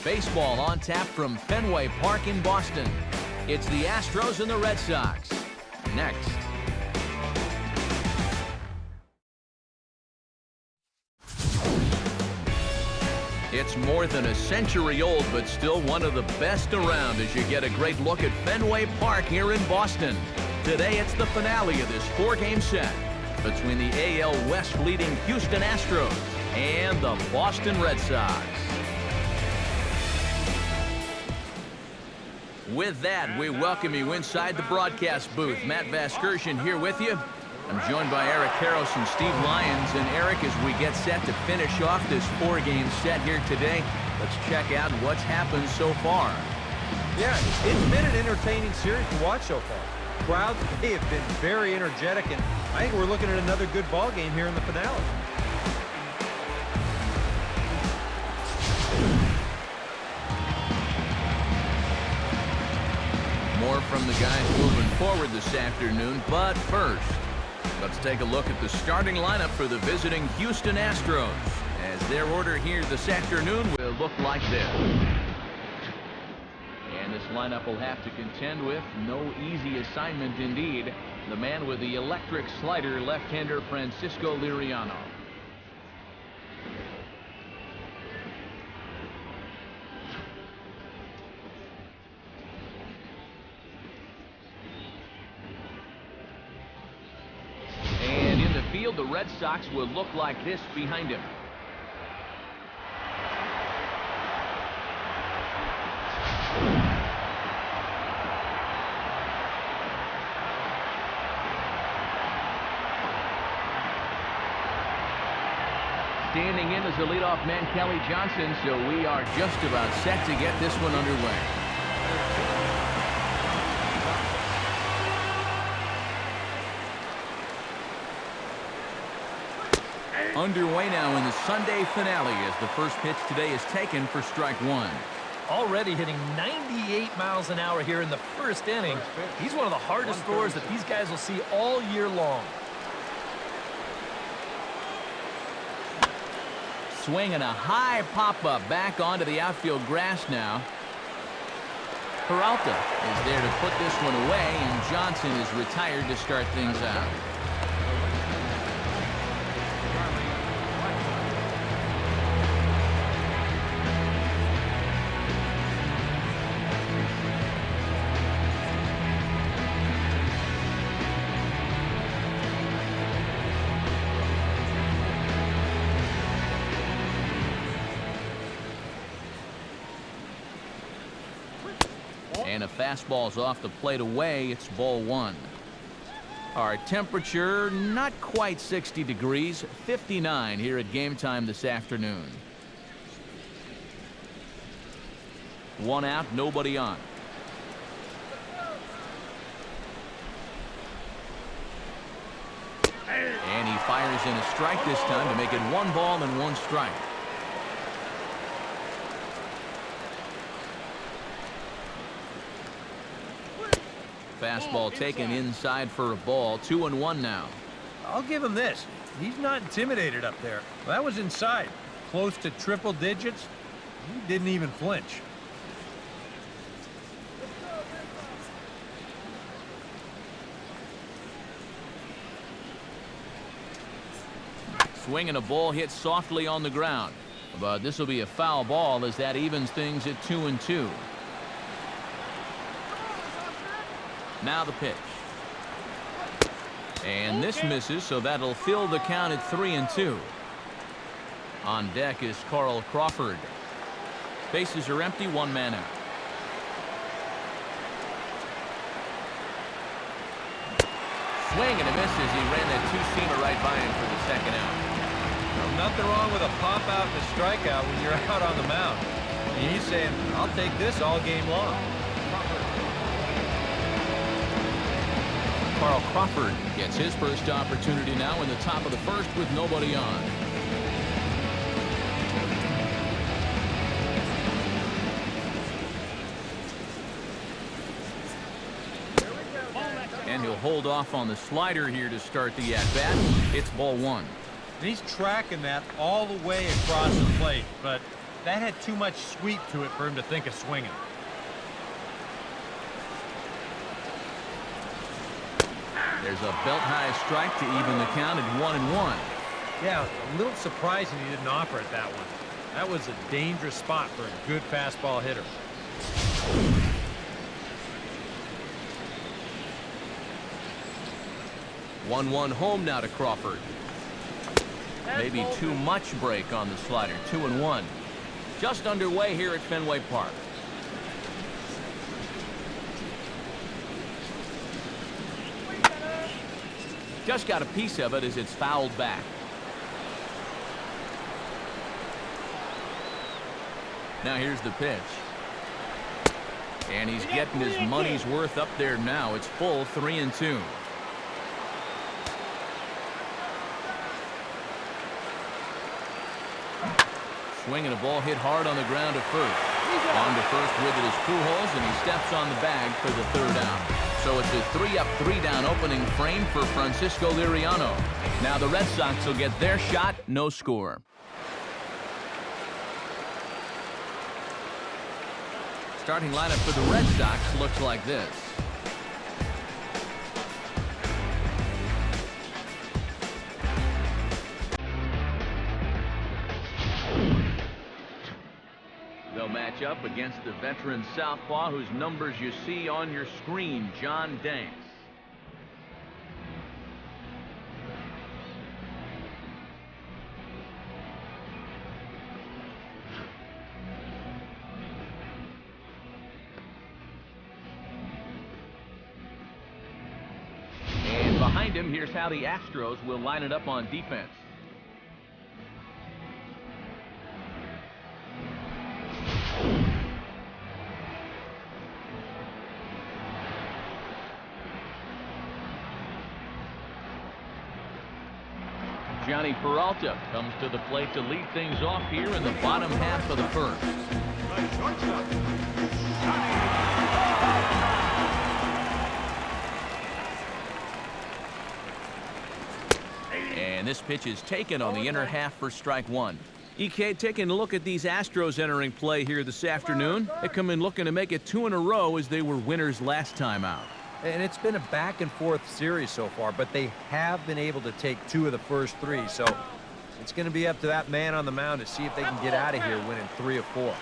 Baseball on tap from Fenway Park in Boston. It's the Astros and the Red Sox. Next. It's more than a century old, but still one of the best around as you get a great look at Fenway Park here in Boston. Today, it's the finale of this 4-game set between the AL West leading Houston Astros and the Boston Red Sox. With that, we welcome you inside the broadcast booth. Matt Vasgersian here with you. I'm joined by Eric Karros and Steve Lyons. And Eric, as we get set to finish off this 4-game set here today, let's check out what's happened so far. Yeah, it's been an entertaining series to watch so far. Crowds, they have been very energetic, and I think we're looking at another good ball game here in the finale. More from the guys moving forward this afternoon, but first, let's take a look at the starting lineup for the visiting Houston Astros, as their order here this afternoon will look like this. And this lineup will have to contend with no easy assignment indeed. The man with the electric slider, left-hander Francisco Liriano. And in the field, the Red Sox will look like this behind him. Standing in as the leadoff man, Kelly Johnson, so we are just about set to get this one underway. Underway now in the Sunday finale as the first pitch today is taken for strike one. Already hitting 98 miles an hour here in the first inning. He's one of the hardest throwers that these guys will see all year long. Swinging a high pop-up back onto the outfield grass now. Peralta is there to put this one away, and Johnson is retired to start things out. And a fastball's off the plate away. It's ball one. Our temperature not quite 60 degrees, 59 here at game time this afternoon. One out, nobody on. And he fires in a strike this time to make it 1 ball and 1 strike. Fastball taken inside for a ball. 2-1 now. I'll give him this. He's not intimidated up there. Well, that was inside. Close to triple digits. He didn't even flinch. Swinging a ball hit softly on the ground. But this will be a foul ball as that evens things at 2-2. Now the pitch. And this misses, so that'll fill the count at 3-2. On deck is Carl Crawford. Bases are empty, 1 man out. Swing and a miss as he ran that two-seamer right by him for the second out. Well, nothing wrong with a pop-out and a strikeout when you're out on the mound. And he's saying, I'll take this all game long. Carl Crawford gets his first opportunity now in the top of the first with nobody on. And he'll hold off on the slider here to start the at-bat. It's ball one. He's tracking that all the way across the plate, but That had too much sweep to it for him to think of swinging. There's a belt-high strike to even the count at 1-1. Yeah, a little surprising he didn't offer it that one. That was a dangerous spot for a good fastball hitter. 1-1 home now to Crawford. Maybe too much break on the slider. 2-1. Just underway here at Fenway Park. Just got a piece of it as it's fouled back. Now here's the pitch. And he's getting his money's worth up there now. It's full 3-2. Swinging a ball hit hard on the ground to first. On to first with it is Pujols, and he steps on the bag for the third out. So it's a 3-up, 3-down opening frame for Francisco Liriano. Now the Red Sox will get their shot, no score. Starting lineup for the Red Sox looks like this. They'll match up against the veteran southpaw whose numbers you see on your screen, John Danks. And behind him, here's how the Astros will line it up on defense. Johnny Peralta comes to the plate to lead things off here in the bottom half of the first. And this pitch is taken on the inner half for strike one. EK, taking a look at these Astros entering play here this afternoon. They come in looking to make it 2 in a row as they were winners last time out. And it's been a back-and-forth series so far, but they have been able to take 2 of the first 3. So it's going to be up to that man on the mound to see if they can get out of here winning 3 of 4.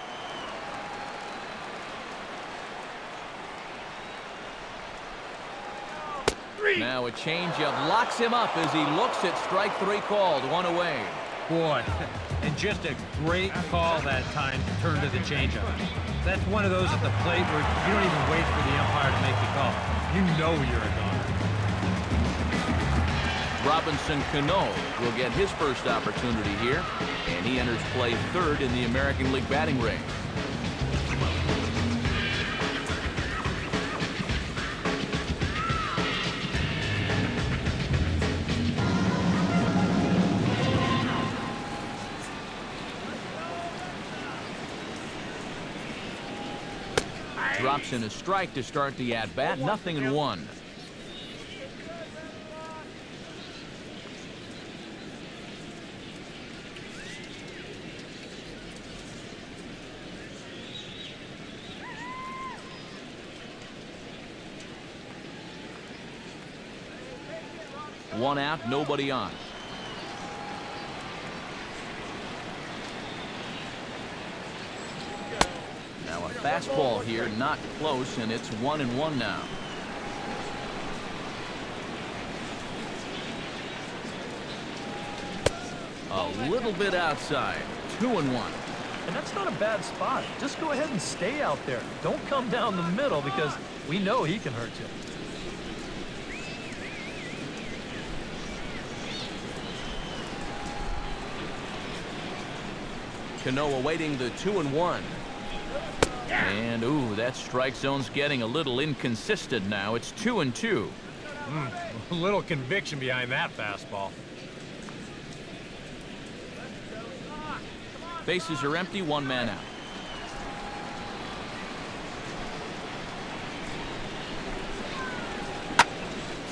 Now a changeup locks him up as he looks at strike 3 called. 1 away. Boy, and just a great call that time to turn to the changeup. That's one of those at the plate where you don't even wait for the umpire to make the call. You know you're a goner. Robinson Cano will get his first opportunity here, and he enters play third in the American League batting range. Drops in a strike to start the at-bat. 0-1. One out, nobody on. Now a fastball here, not close, and it's 1-1 now. A little bit outside. 2-1. And that's not a bad spot. Just go ahead and stay out there. Don't come down the middle because we know he can hurt you. Cano awaiting the 2-1. And, ooh, that strike zone's getting a little inconsistent now. It's 2-2. A little conviction behind that fastball. Bases are empty, 1 man out.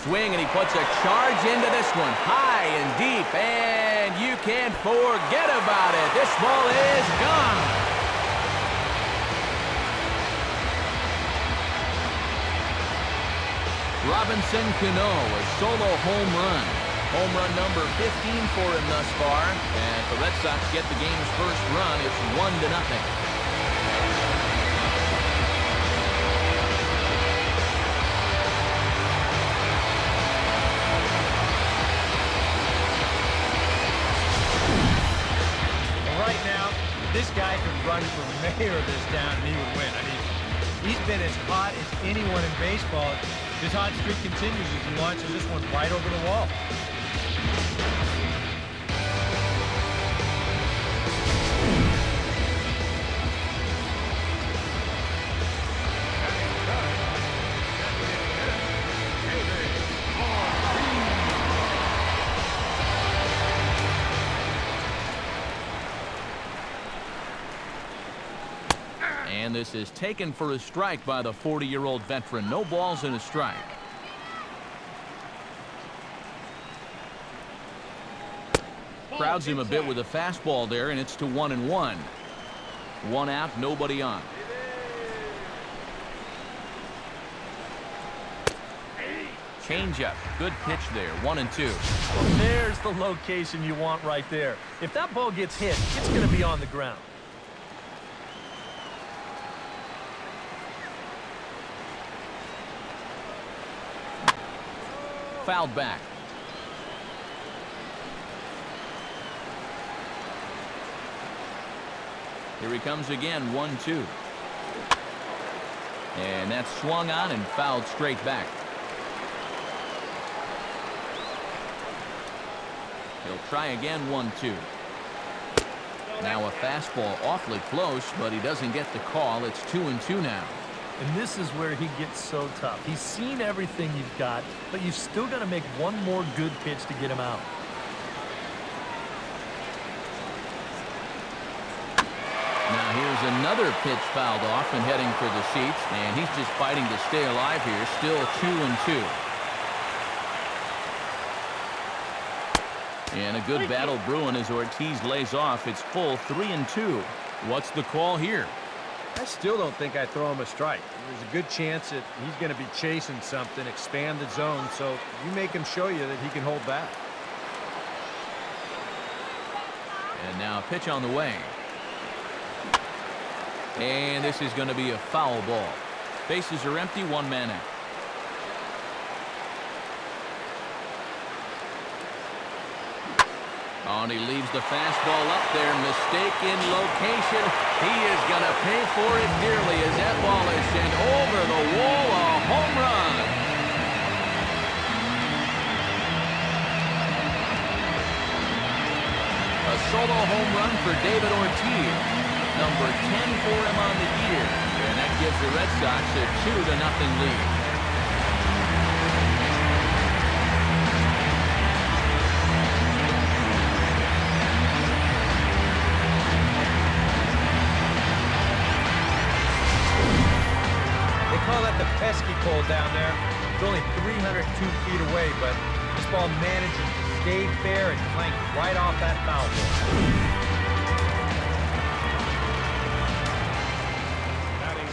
Swing, and he puts a charge into this one. High and deep, and you can't forget about it. This ball is gone. Robinson Cano, a solo home run. Home run number 15 for him thus far. And the Red Sox get the game's first run. It's 1-0. This guy could run for mayor of this town and he would win. I mean, he's been as hot as anyone in baseball. His hot streak continues as he launches this one right over the wall. And this is taken for a strike by the 40-year-old veteran. No balls and a strike. Crowds him a bit with a fastball there, and it's to 1-1. One out, nobody on. Changeup, good pitch there. 1-2. Well, there's the location you want right there. If that ball gets hit, it's going to be on the ground. Fouled back. Here he comes again, 1-2. And that's swung on and fouled straight back. He'll try again, 1-2. Now a fastball awfully close, but he doesn't get the call. It's 2-2 now. And this is where he gets so tough. He's seen everything you've got, but you've still got to make one more good pitch to get him out. Now here's another pitch fouled off and heading for the seats, and he's just fighting to stay alive here. Still 2-2. And a good battle brewing as Ortiz lays off. It's full 3-2. What's the call here? I still don't think I throw him a strike. There's a good chance that he's going to be chasing something, expand the zone, so you make him show you that he can hold back. And now a pitch on the way. And this is going to be a foul ball. Bases are empty, one man out. Oh, and he leaves the fastball up there. Mistaken location. He is going to pay for it dearly as that ball is sent over the wall. A home run. A solo home run for David Ortiz. Number 10 for him on the year. And that gives the Red Sox a 2-0 lead. Call that the pesky pole down there. It's only 302 feet away, but this ball manages to stay fair and clank right off that foul ball.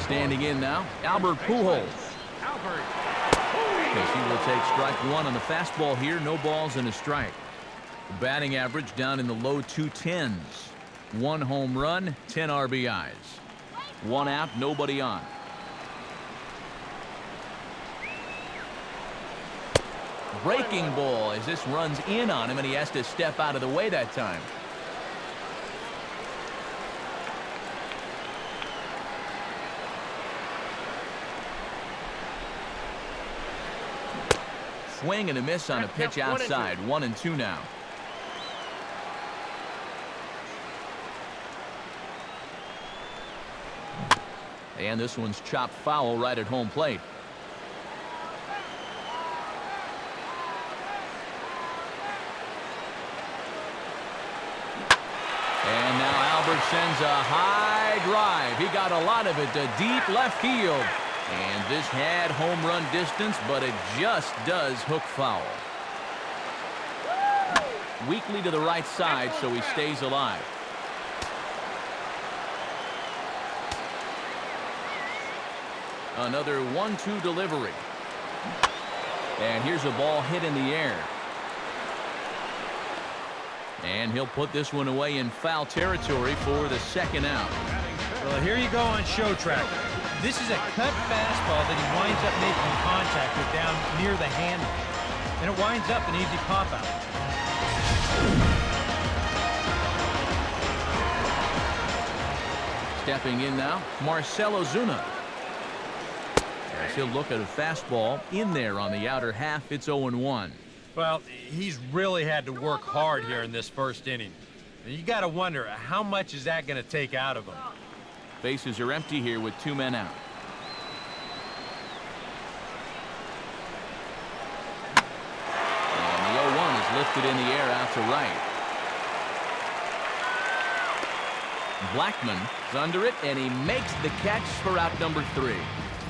Standing in now, Albert Pujols. Because he will take strike one on the fastball here. No balls and a strike. The batting average down in the low 210s. One home run, 10 RBIs. One out, nobody on. Breaking ball as this runs in on him, and he has to step out of the way that time. Swing and a miss on a pitch outside. 1-2 now. And this one's chopped foul right at home plate. And now Albert sends a high drive. He got a lot of it to deep left field. And this had home run distance, but it just does hook foul. Weakly to the right side, so he stays alive. Another 1-2 delivery. And here's a ball hit in the air. And he'll put this one away in foul territory for the second out. Well, here you go on show track. This is a cut fastball that he winds up making contact with down near the handle. And it winds up an easy pop out. Stepping in now, Marcell Ozuna. As he'll look at a fastball in there on the outer half. It's 0-1. Well, he's really had to work hard here in this first inning. And you got to wonder, how much is that going to take out of him? Bases are empty here with 2 men out. And the 0-1 is lifted in the air out to right. Blackman is under it, and he makes the catch for out number 3.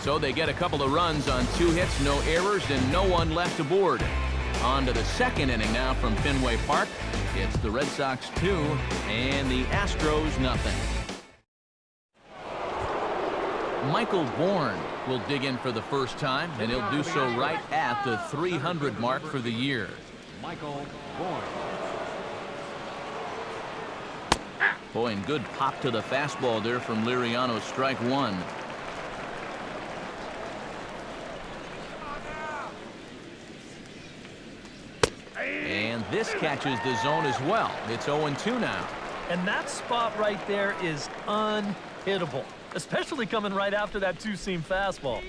So they get a couple of runs on 2 hits, no errors, and no one left aboard. On to the second inning now from Fenway Park. It's the Red Sox 2 and the Astros nothing. Michael Bourne will dig in for the first time, and he'll do so right at the 300 mark for the year. Michael Bourne. Boy, and good pop to the fastball there from Liriano, strike 1. And this catches the zone as well. It's 0-2 now. And that spot right there is unhittable, especially coming right after that two-seam fastball.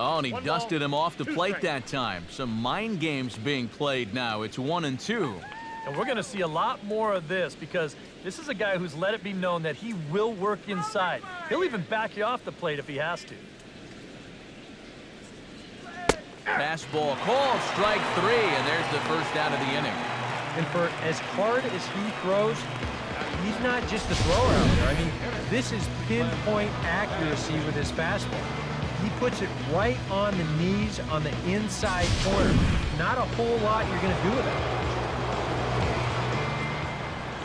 Oh, and he dusted him off the plate that time. Some mind games being played now. It's 1-2. And we're going to see a lot more of this because this is a guy who's let it be known that he will work inside. He'll even back you off the plate if he has to. Fastball called, strike 3, and there's the first out of the inning. And for as hard as he throws, he's not just a thrower out there. I mean, this is pinpoint accuracy with his fastball. He puts it right on the knees on the inside corner. Not a whole lot you're going to do with it.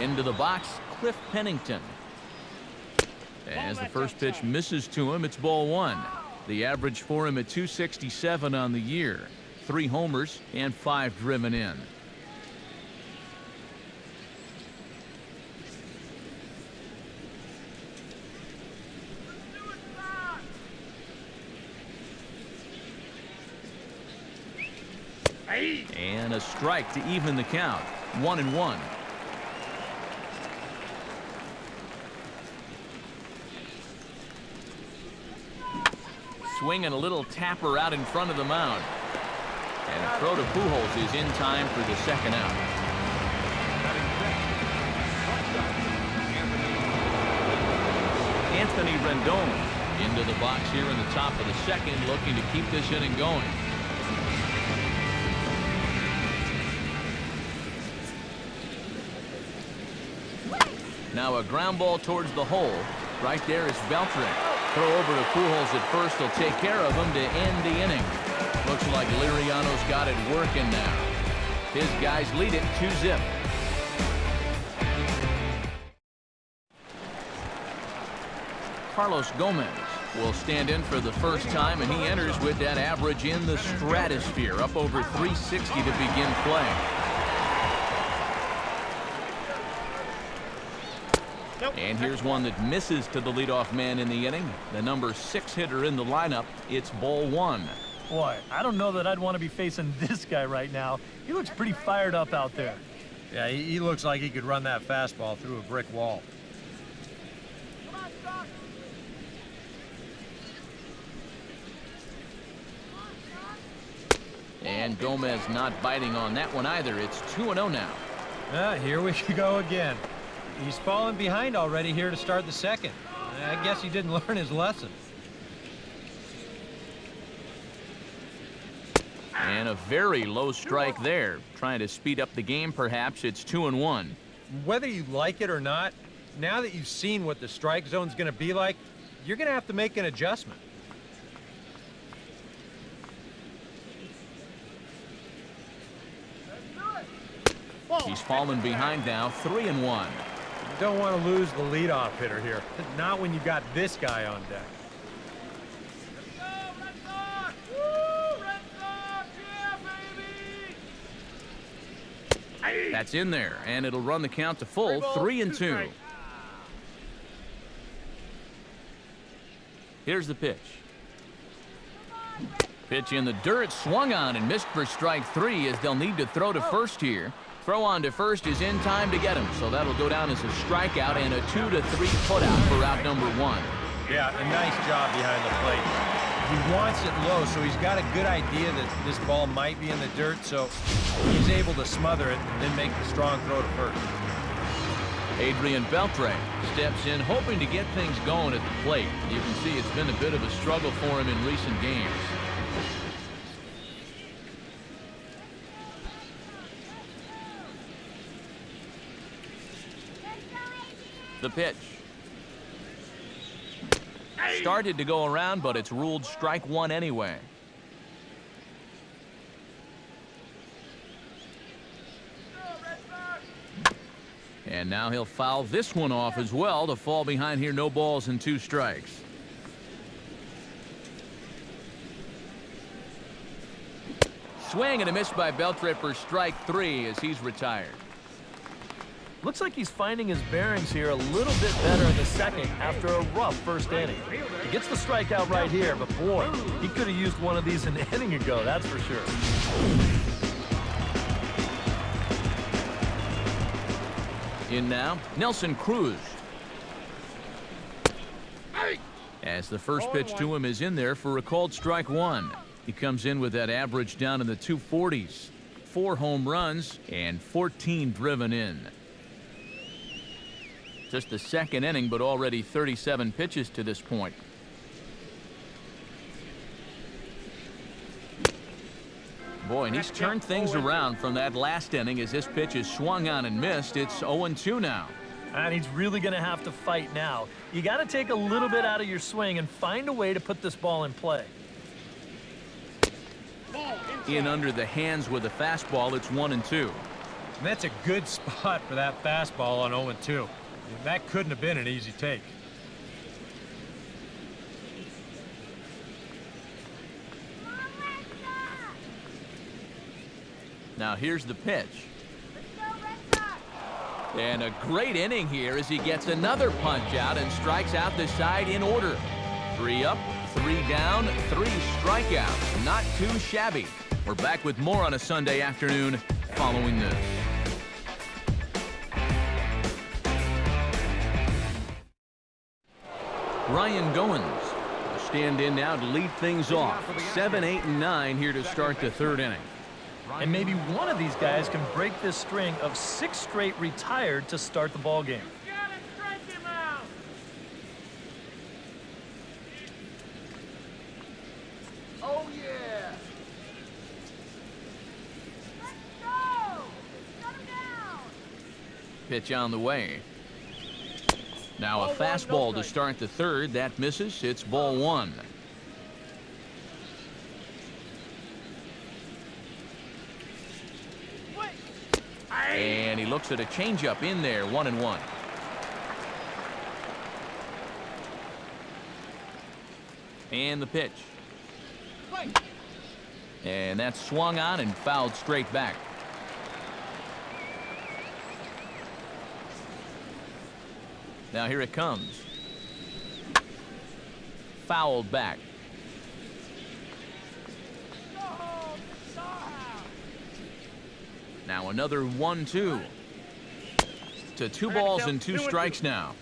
Into the box, Cliff Pennington. As the first pitch misses to him, it's ball 1. The average for him at 267 on the year. 3 homers and 5 driven in. And a strike to even the count. 1-1. Swing and a little tapper out in front of the mound. And a throw to Pujols is in time for the second out. Anthony Rendon into the box here in the top of the second, looking to keep this inning going. Now a ground ball towards the hole. Right there is Beltran. Throw over to Pujols at first. He'll take care of him to end the inning. Looks like Liriano's got it working now. His guys lead it 2-0. Carlos Gomez will stand in for the first time, and he enters with that average in the stratosphere, up over 360 to begin play. And here's one that misses to the leadoff man in the inning. The number 6 hitter in the lineup. It's ball 1. Boy, I don't know that I'd want to be facing this guy right now. He looks pretty fired up out there. Yeah, he looks like he could run that fastball through a brick wall. And Gomez not biting on that one either. It's 2-0 now. Here we go again. He's fallen behind already here to start the second. I guess he didn't learn his lesson. And a very low strike there. Trying to speed up the game, perhaps. It's 2-1. Whether you like it or not, now that you've seen what the strike zone's going to be like, you're going to have to make an adjustment. He's fallen behind now, 3-1. You don't want to lose the leadoff hitter here. Not when you got this guy on deck. That's in there, and it'll run the count to full, 3-2. Here's the pitch. Pitch in the dirt, swung on and missed for strike 3 as they'll need to throw to first here. Throw on to first is in time to get him, so that'll go down as a strikeout and a 2-3 putout for out number 1. Yeah, a nice job behind the plate. He wants it low, so he's got a good idea that this ball might be in the dirt, so he's able to smother it and then make the strong throw to first. Adrian Beltre steps in hoping to get things going at the plate. You can see it's been a bit of a struggle for him in recent games. The pitch. Started to go around, but it's ruled strike 1 anyway. And now he'll foul this one off as well to fall behind here. No balls and 2 strikes. Swing and a miss by Beltre for strike 3 as he's retired. Looks like he's finding his bearings here a little bit better in the second after a rough first inning. He gets the strikeout right here, but boy, he could have used one of these an inning ago, that's for sure. In now, Nelson Cruz. As the first pitch to him is in there for a called strike 1. He comes in with that average down in the 240s. 4 home runs and 14 driven in. Just the second inning, but already 37 pitches to this point. Boy, and he's turned things around from that last inning as this pitch is swung on and missed. It's 0-2 now. And he's really going to have to fight now. You got to take a little bit out of your swing and find a way to put this ball in play. In under the hands with a fastball, it's 1-2. And that's a good spot for that fastball on 0-2. That couldn't have been an easy take. Now here's the pitch. And a great inning here as he gets another punch out and strikes out the side in order. 3 up, 3 down, 3 strikeouts. Not too shabby. We're back with more on a Sunday afternoon following this. Ryan Goins will stand in now to lead things off. 7, 8, and 9 here to start the 3rd inning. And maybe one of these guys can break this string of 6 straight retired to start the ball game. Oh yeah! Let's go! Shut him down! Pitch on the way. Now a fastball to start the 3rd. That misses. It's ball 1. And he looks at a changeup in there, 1-1. And the pitch. And that's swung on and fouled straight back. Now here it comes. Fouled back. Now another 1-2. To 2 balls and 2 strikes now.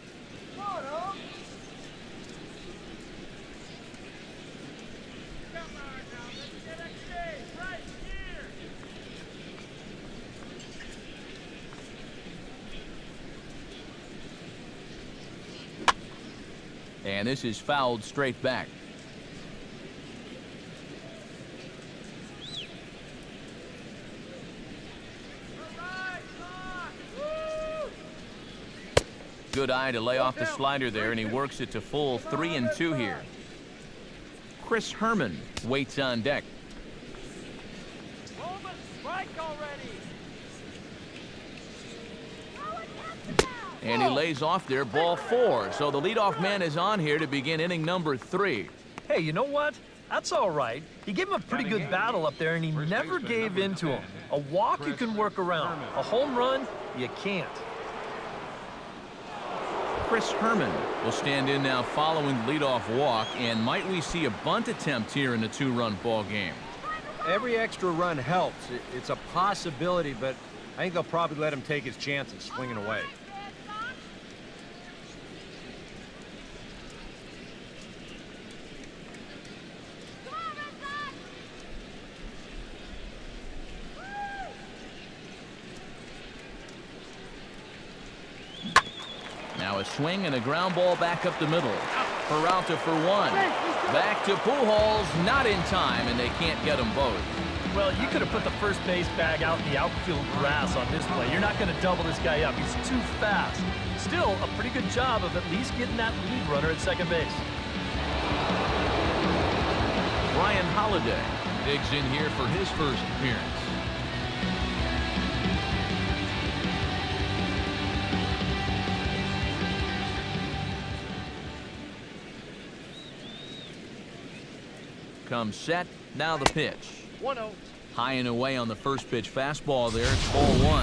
And this is fouled straight back. Good eye to lay off the slider there, and he works it to full 3-2 here. Chris Herman waits on deck. Strike already. And he lays off there, ball 4. So the leadoff man is on here to begin inning number 3. Hey, you know what? That's all right. He gave him a pretty good battle up there, and he never gave in to him. A walk you can work around. A home run, you can't. Chris Herman will stand in now following the leadoff walk, and might we see a bunt attempt here in a 2-run ball game? Every extra run helps. It's a possibility, but I think they'll probably let him take his chances swinging away. Now a swing and a ground ball back up the middle. Peralta for 1. Back to Pujols, not in time, and they can't get them both. Well, you could have put the first base bag out in the outfield grass on this play. You're not going to double this guy up. He's too fast. Still, a pretty good job of at least getting that lead runner at second base. Brian Holiday digs in here for his first appearance. Comes set, now the pitch. 1-0. High and away on the first pitch fastball there. It's ball 1. All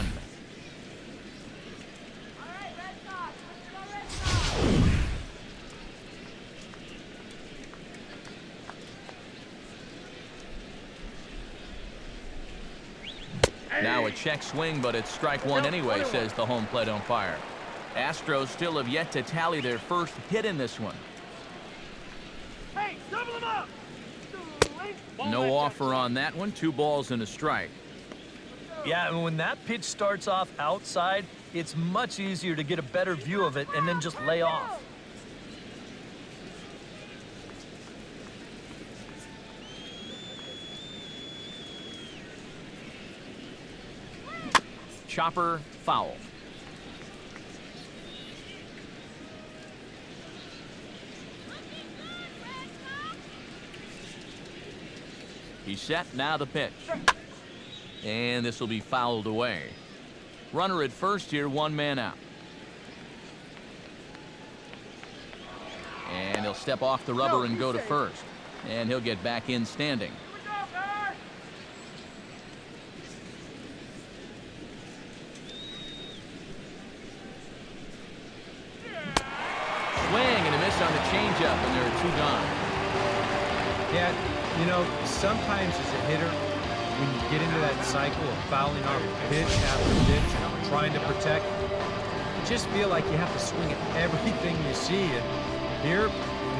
right, Red Sox. Let's go, Red Sox. Now a check swing, but it's strike 1 anyway, says the home plate umpire. Astros still have yet to tally their first hit in this one. Hey, double him up. No offer on that one. 2 balls and a strike. Yeah, and when that pitch starts off outside, it's much easier to get a better view of it and then just lay off. Chopper foul. He's set, now the pitch. And this will be fouled away. Runner at first here, 1 man out. And he'll step off the rubber and go to first. And he'll get back in standing. Swing and a miss on the changeup, and there are 2 gone. Yeah, you know, sometimes as a hitter, when you get into that cycle of fouling off pitch after pitch and trying to protect, you just feel like you have to swing at everything you see. And here,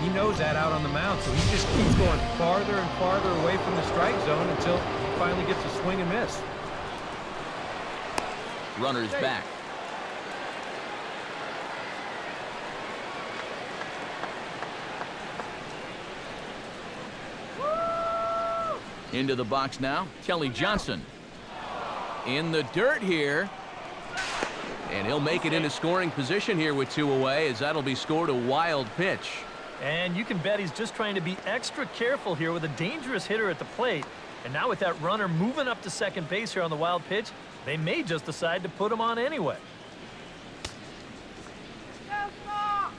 he knows that out on the mound, so he just keeps going farther and farther away from the strike zone until he finally gets a swing and miss. Runner's back. Into the box now, Kelly Johnson. In the dirt here. And he'll make it into scoring position here with 2 away, as that'll be scored a wild pitch. And you can bet he's just trying to be extra careful here with a dangerous hitter at the plate. And now with that runner moving up to second base here on the wild pitch, they may just decide to put him on anyway. Go, Sox.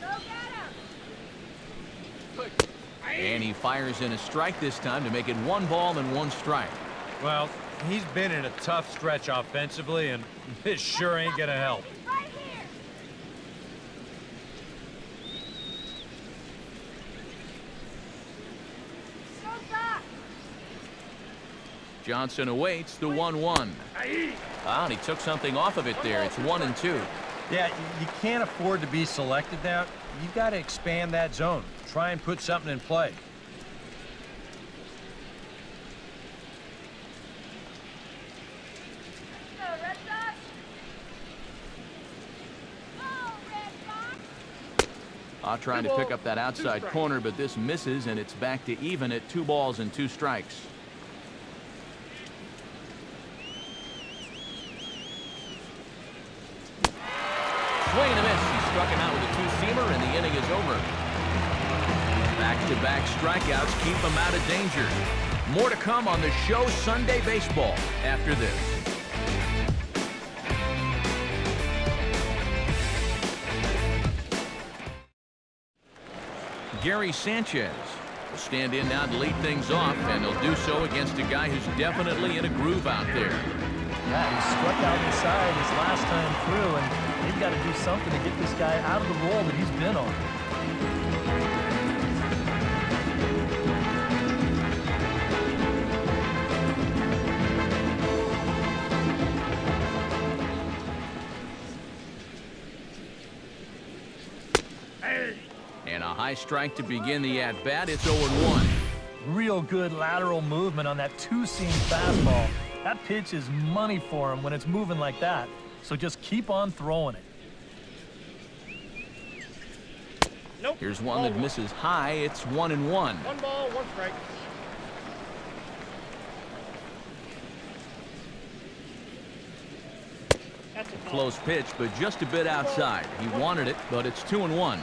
Go get him. And he fires in a strike this time to make it 1 ball and 1 strike. Well, he's been in a tough stretch offensively, and this sure ain't gonna help. Right here. Go, Sox. Johnson awaits the 1-1. And he took something off of it there. It's 1-2. Yeah, you can't afford to be selected now. You've got to expand that zone. Try and put something in play. Go, Red Sox. Go, Red Sox. Trying to pick up that outside corner, but this misses, and it's back to even at 2 balls and 2 strikes. Back-to-back strikeouts keep him out of danger. More to come on the show Sunday Baseball after this. Gary Sanchez will stand in now to lead things off, and he'll do so against a guy who's definitely in a groove out there. Yeah, he struck out inside his last time through, and they've got to do something to get this guy out of the role that he's been on. And a high strike to begin the at-bat. It's 0-1. Real good lateral movement on that two-seam fastball. That pitch is money for him when it's moving like that. So just keep on throwing it. Nope. Here's one that misses high. It's 1-1. 1 ball, 1 strike. Close pitch, but just a bit outside. He wanted it, but it's 2-1.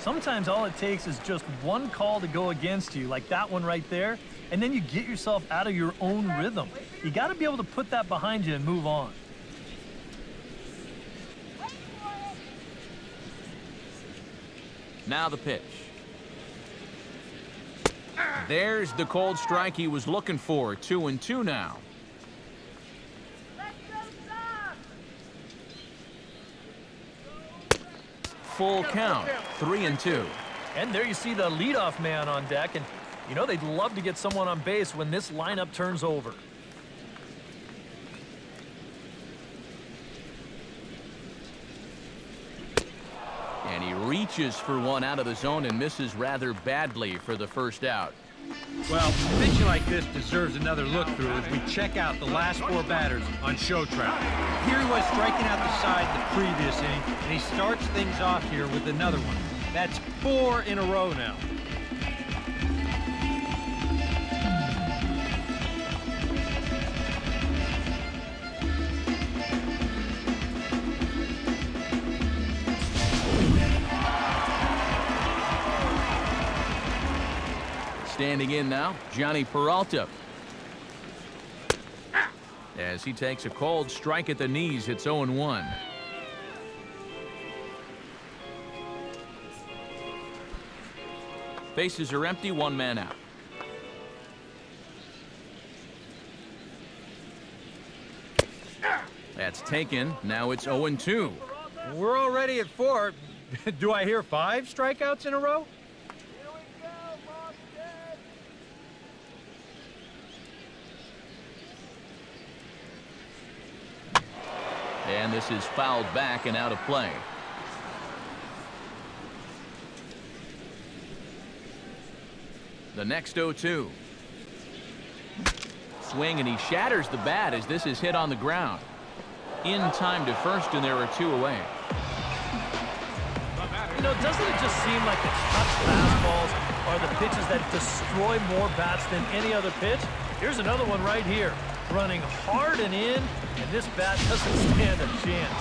Sometimes all it takes is just one call to go against you, like that one right there, and then you get yourself out of your own rhythm. You got to be able to put that behind you and move on. Now the pitch. There's the cold strike he was looking for. 2-2 now. Full count. 3-2. And there you see the leadoff man on deck, and you know they'd love to get someone on base when this lineup turns over. And he reaches for one out of the zone and misses rather badly for the first out. Well, pitching like this deserves another look through as we check out the last 4 batters on show track. Here he was striking out the side the previous inning, and he starts things off here with another one. That's 4 in a row now. Standing in now, Johnny Peralta. As he takes a cold strike at the knees, it's 0-1. Bases are empty, 1 man out. That's taken. Now it's 0-2. We're already at 4. Do I hear 5 strikeouts in a row? And this is fouled back and out of play. The next 0-2. Swing, and he shatters the bat as this is hit on the ground. In time to first, and there are 2 away. You know, doesn't it just seem like the touch fastballs are the pitches that destroy more bats than any other pitch? Here's another one right here. Running hard and in, and this bat doesn't stand a chance.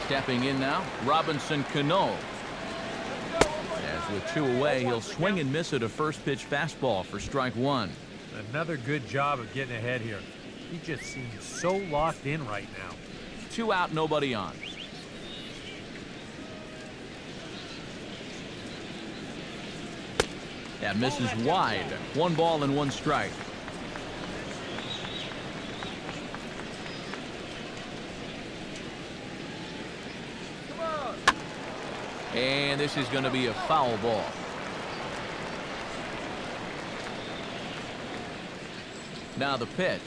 Stepping in now, Robinson Cano. As with 2 away, he'll swing and miss at a first pitch fastball for strike 1. Another good job of getting ahead here. He just seems so locked in right now. 2 out, nobody on. That misses wide. 1 ball and 1 strike. And this is going to be a foul ball. Now the pitch.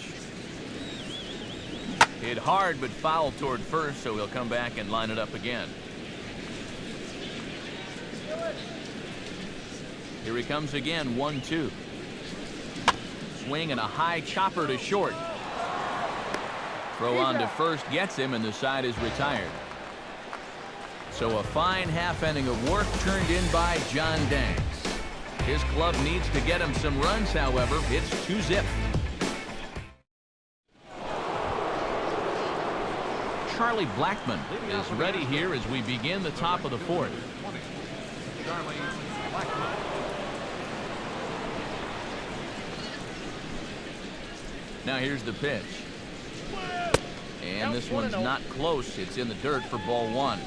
Hit hard but fouled toward first, so he'll come back and line it up again. Here he comes again, 1-2. Swing and a high chopper to short. Throw on to first gets him, and the side is retired. So a fine half inning of work turned in by John Danks. His club needs to get him some runs, however. It's 2-zip. Charlie Blackmon is ready here as we begin the top of the fourth. 20, Charlie Blackmon. Now here's the pitch. And this one's not close. It's in the dirt for ball one.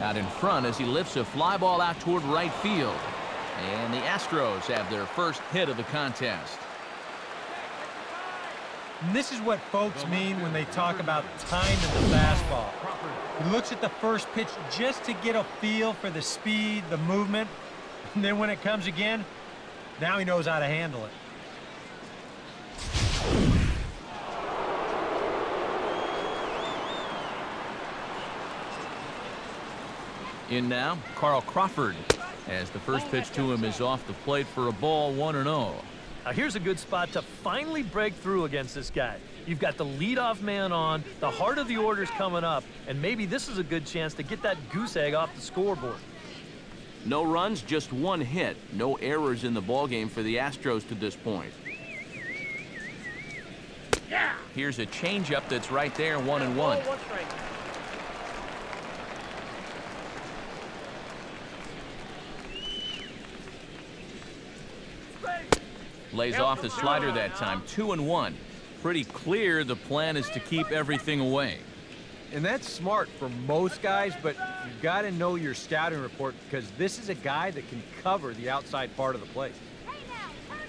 Out in front as he lifts a fly ball out toward right field. And the Astros have their first hit of the contest. And this is what folks mean when they talk about time in the fastball. He looks at the first pitch just to get a feel for the speed, the movement, and then when it comes again, now he knows how to handle it. In now, Carl Crawford, as the first pitch to him is off the plate for a ball, 1-0. Now here's a good spot to finally break through against this guy. You've got the leadoff man on, the heart of the order's coming up, and maybe this is a good chance to get that goose egg off the scoreboard. No runs, just one hit. No errors in the ballgame for the Astros to this point. Here's a changeup that's right there, 1-1. Lays off the slider that time, 2-1. Pretty clear the plan is to keep everything away. And that's smart for most guys, but you've got to know your scouting report because this is a guy that can cover the outside part of the plate. Hey now, turn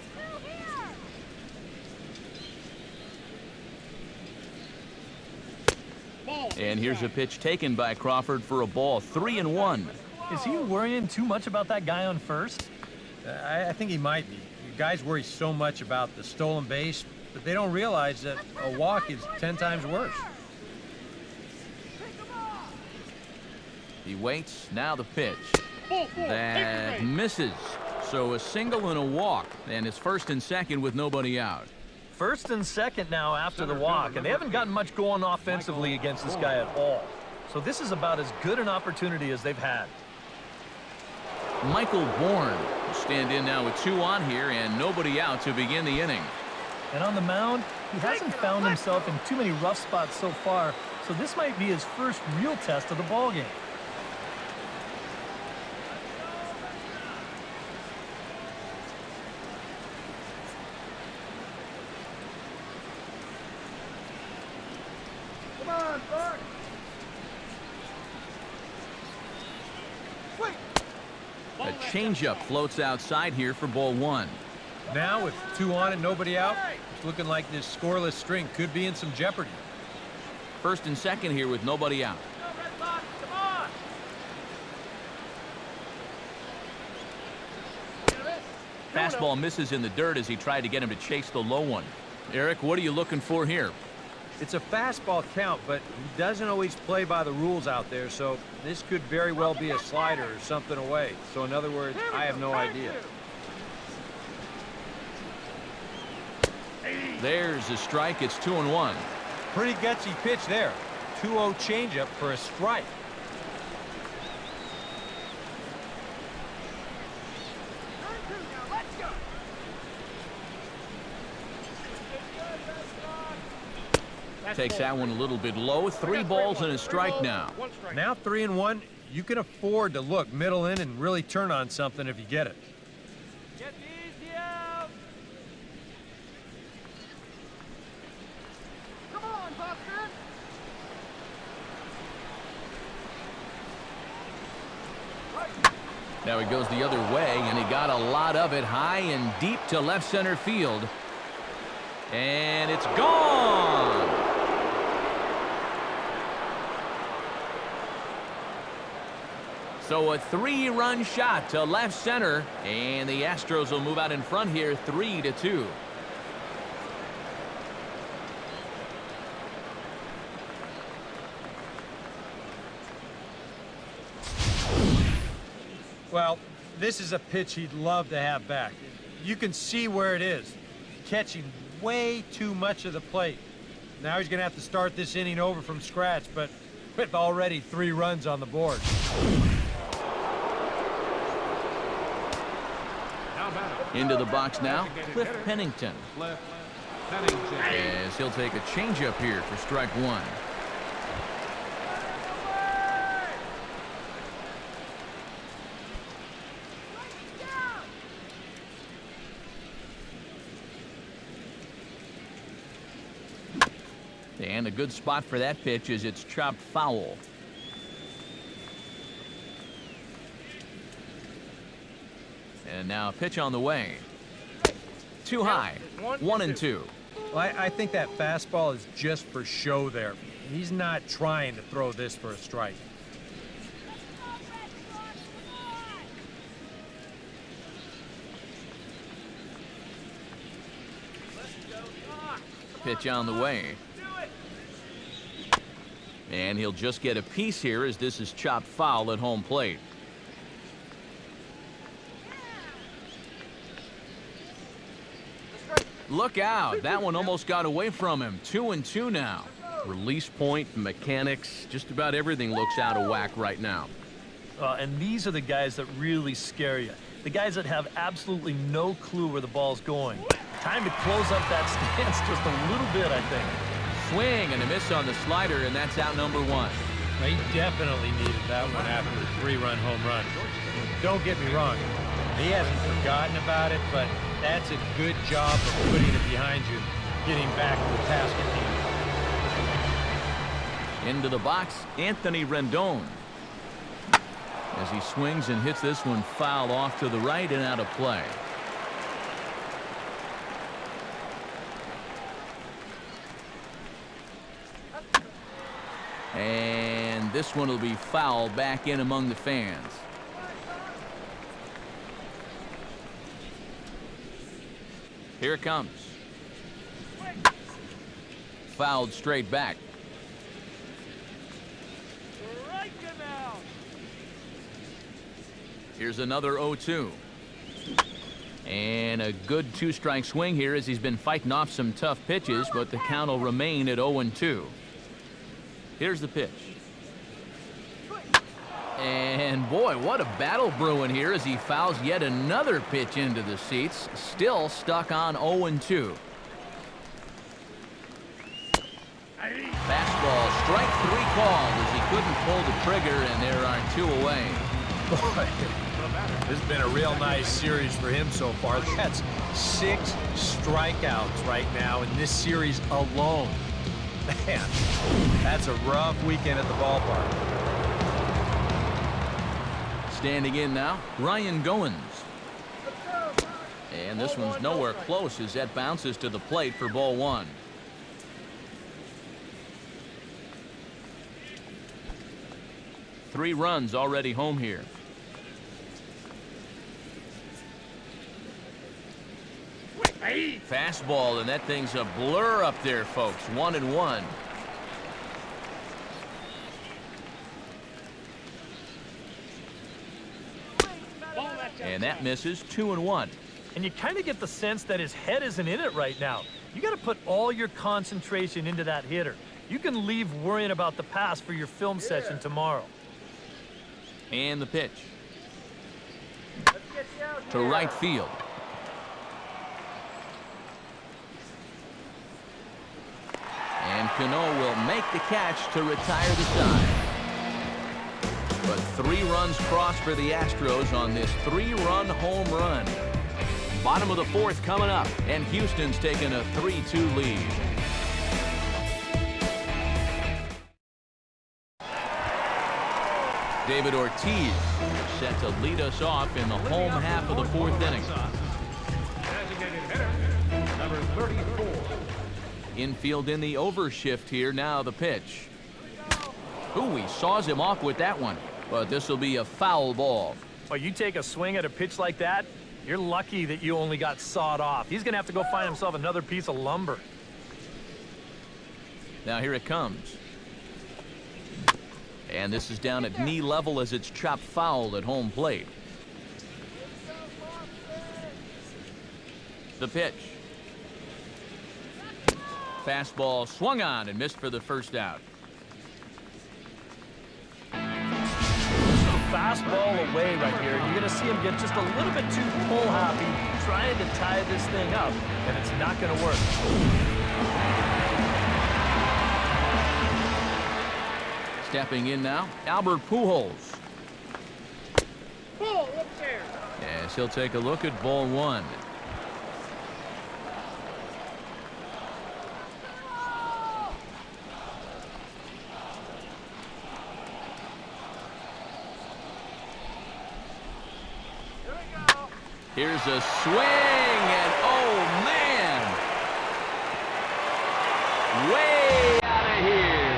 through here. And here's a pitch taken by Crawford for a ball, 3-1. Is he worrying too much about that guy on first? I think he might be. Guys worry so much about the stolen base, but they don't realize that a walk is 10 times worse. He waits, now the pitch. That misses. So a single and a walk, and it's first and second with nobody out. First and second now after the walk, and they haven't gotten much going offensively against this guy at all. So this is about as good an opportunity as they've had. Michael Bourne will stand in now with 2 on here and nobody out to begin the inning. And on the mound, he hasn't found himself in too many rough spots so far, so this might be his first real test of the ballgame. Come on, Bart. A changeup floats outside here for ball 1. Now with 2 on and nobody out, it's looking like this scoreless string could be in some jeopardy. First and second here with nobody out. Fastball misses in the dirt as he tried to get him to chase the low one. Eric, what are you looking for here? It's a fastball count, but he doesn't always play by the rules out there, so this could very well be a slider or something away. So in other words, I have no idea. There's a strike. It's 2-1. Pretty gutsy pitch there. 2-0 changeup for a strike. Takes that one a little bit low. 3 balls and a strike now. Now 3-1. You can afford to look middle in and really turn on something if you get it. Get easy out. Come on, Buster. Now he goes the other way, and he got a lot of it high and deep to left center field. And it's gone. So a 3-run shot to left center, and the Astros will move out in front here 3-2. Well, this is a pitch he'd love to have back. You can see where it is. Catching way too much of the plate. Now he's going to have to start this inning over from scratch, but with already 3 runs on the board. Now batting, Into the box now, Cliff Pennington. Cliff Pennington. As he'll take a changeup here for strike one. And a good spot for that pitch as it's chopped foul. And now a pitch on the way. Too high. 1-2. Well, I think that fastball is just for show there. He's not trying to throw this for a strike. Pitch on the way. And he'll just get a piece here as this is chopped foul at home plate. Look out. That one almost got away from him. 2-2 now. Release point, mechanics, just about everything looks out of whack right now. And these are the guys that really scare you. The guys that have absolutely no clue where the ball's going. Time to close up that stance just a little bit, I think. Swing and a miss on the slider, and that's out number one. He definitely needed that one after the 3-run home run. Don't get me wrong. He hasn't forgotten about it, but that's a good job of putting it behind you, getting back to the task at hand. Into the box, Anthony Rendon. As he swings and hits this one foul off to the right and out of play. And this one will be foul back in among the fans. Here it comes. Fouled straight back. Here's another 0-2. And a good two-strike swing here as he's been fighting off some tough pitches, but the count will remain at 0-2. Here's the pitch. And boy, what a battle brewing here as he fouls yet another pitch into the seats. Still stuck on 0-2. Fastball, strike three called as he couldn't pull the trigger, and there are two away. Boy, this has been a real nice series for him so far. That's 6 strikeouts right now in this series alone. Man, that's a rough weekend at the ballpark. Standing in now, Ryan Goins. And this one's nowhere close as that bounces to the plate for ball one. Three runs already home here. Fastball, and that thing's a blur up there, folks. 1-1. And that misses. 2-1. And you kind of get the sense that his head isn't in it right now. You got to put all your concentration into that hitter. You can leave worrying about the pass for your film session tomorrow. And the pitch. To right field. And Cano will make the catch to retire the side. But 3 runs crossed for the Astros on this 3-run home run. Bottom of the 4th coming up, and Houston's taking a 3-2 lead. David Ortiz set to lead us off in the home half of the 4th inning. Designated hitter, number 34. Infield in the overshift here. Now the pitch. Ooh, he saws him off with that one, but this will be a foul ball. Well, you take a swing at a pitch like that, you're lucky that you only got sawed off. He's going to have to go find himself another piece of lumber. Now here it comes. And this is down at knee level as it's chopped foul at home plate. The pitch. Fastball swung on and missed for the first out. Fastball away right here. You're going to see him get just a little bit too pull happy. trying to tie this thing up, and it's not going to work. Stepping in now, Albert Pujols. Pull, look there. Yes, he'll take a look at ball one. Here's a swing, and oh man, way out of here.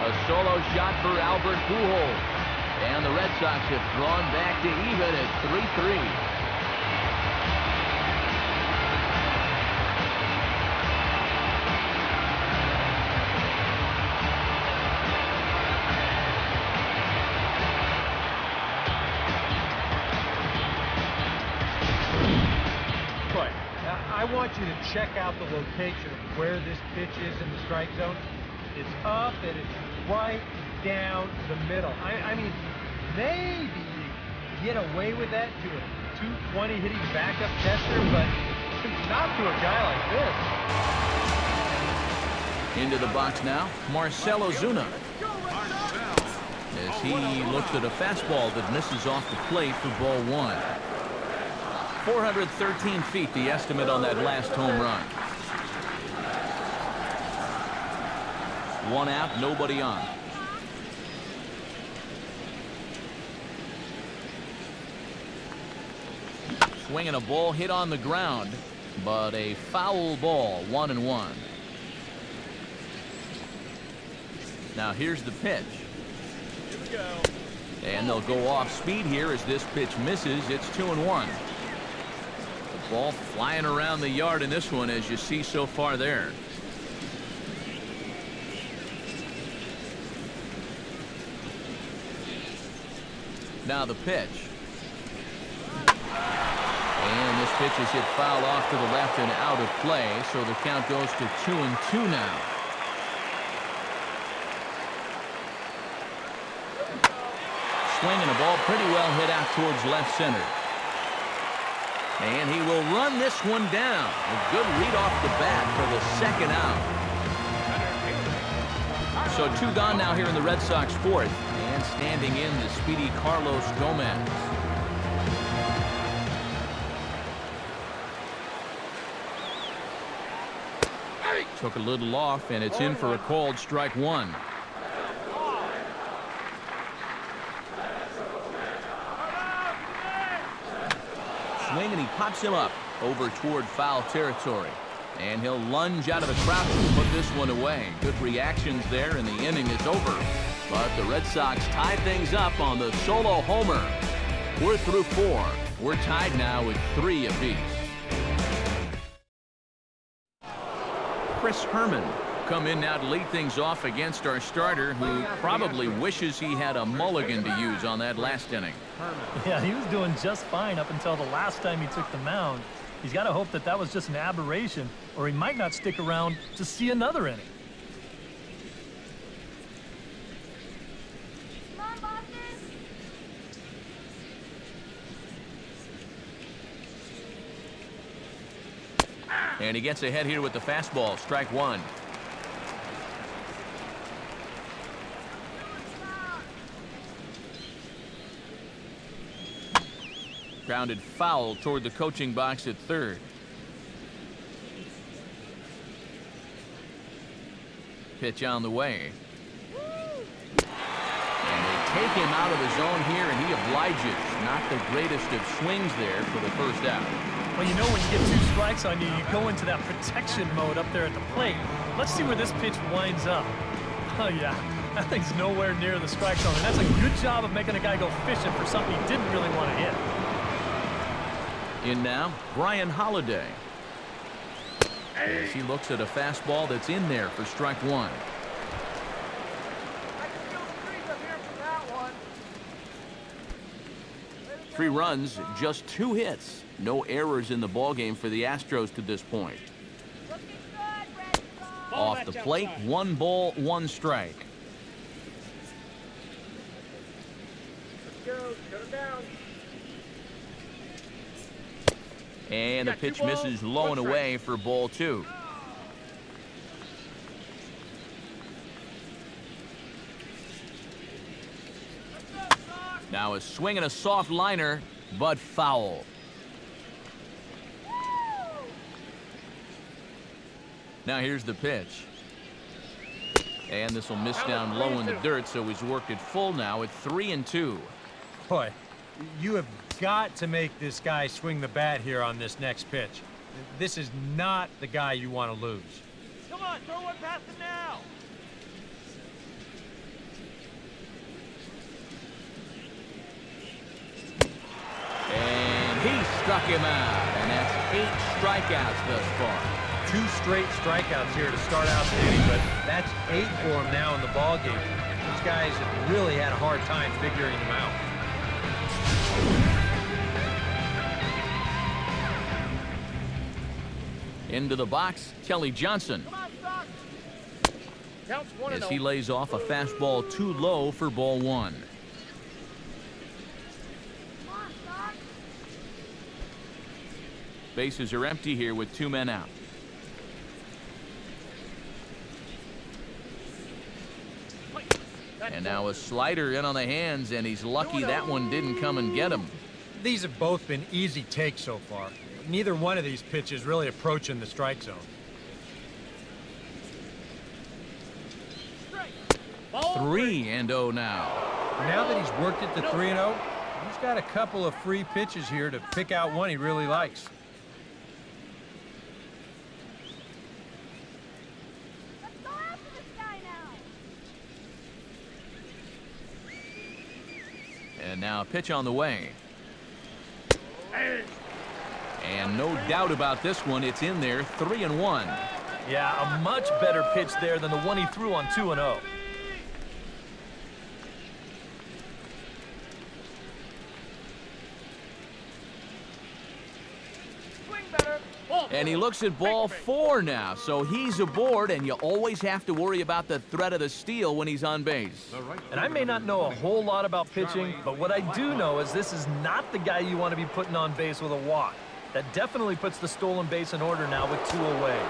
A solo shot for Albert Pujols, and the Red Sox have drawn back to even at 3-3. I want you to check out the location of where this pitch is in the strike zone. It's up and it's right down the middle. I mean, maybe you get away with that to a 220 hitting backup tester, but not to a guy like this. Into the box now, Marcell Ozuna. As he looks at a fastball that misses off the plate for ball one. 413 feet, the estimate on that last home run. One out, nobody on. Swinging a ball hit on the ground, but a foul ball, 1-1. Now here's the pitch. Here we go. And they'll go off speed here as this pitch misses. It's 2-1. Ball flying around the yard in this one, as you see so far there. Now the pitch. And this pitch is hit foul off to the left and out of play, so the count goes to 2-2 now. Swinging a ball pretty well hit out towards left center. And he will run this one down. A good read off the bat for the second out. So two gone now here in the Red Sox fourth. And standing in the speedy Carlos Gomez. Took a little off, and it's in for a called strike one. Swing, and he pops him up over toward foul territory. And he'll lunge out of the crouch and put this one away. Good reactions there, and the inning is over. But the Red Sox tied things up on the solo homer. We're through four. We're tied now with 3 apiece. Chris Herman come in now to lead things off against our starter, who probably wishes he had a mulligan to use on that last inning. Yeah, he was doing just fine up until the last time he took the mound. He's got to hope that that was just an aberration, or he might not stick around to see another inning. Come on, Boston. And he gets ahead here with the fastball. Strike one. Grounded foul toward the coaching box at third. Pitch on the way. And they take him out of the zone here, and he obliges. Not the greatest of swings there for the first out. Well, you know, when you get 2 strikes on you, you go into that protection mode up there at the plate. Let's see where this pitch winds up. Oh, yeah. That thing's nowhere near the strike zone, and that's a good job of making a guy go fishing for something he didn't really want to hit. In now, Brian Holiday. As he looks at a fastball that's in there for strike one. I can feel the breeze up here from that one. 3 runs, just 2 hits. No errors in the ballgame for the Astros to this point. Looking good, Red Sox. Off the plate, 1 ball, 1 strike. And the pitch misses low and away for ball 2. Now a swing and a soft liner, but foul. Now here's the pitch. And this will miss down low in the dirt, so he's worked it full now at 3-2. Boy, you have got to make this guy swing the bat here on this next pitch. This is not the guy you want to lose. Come on, throw one past him now. And he struck him out, and that's 8 strikeouts thus far. 2 straight strikeouts here to start out the inning, but that's 8 for him now in the ball game. These guys have really had a hard time figuring him out. Into the box, Kelly Johnson. As he lays off a fastball too low for ball 1. Bases are empty here with 2 men out. And now a slider in on the hands, and he's lucky that one didn't come and get him. These have both been easy takes so far. Neither one of these pitches really approaching the strike zone. 3-0 now. Now that he's worked it to 3-0, he's got a couple of free pitches here to pick out one he really likes. Let's go after this guy now. And now a pitch on the way. And no doubt about this one, it's in there, 3-1. Yeah, a much better pitch there than the one he threw on 2-0. And he looks at ball 4 now, so he's aboard, and you always have to worry about the threat of the steal when he's on base. And I may not know a whole lot about pitching, but what I do know is this is not the guy you want to be putting on base with a walk. That definitely puts the stolen base in order now with 2 away.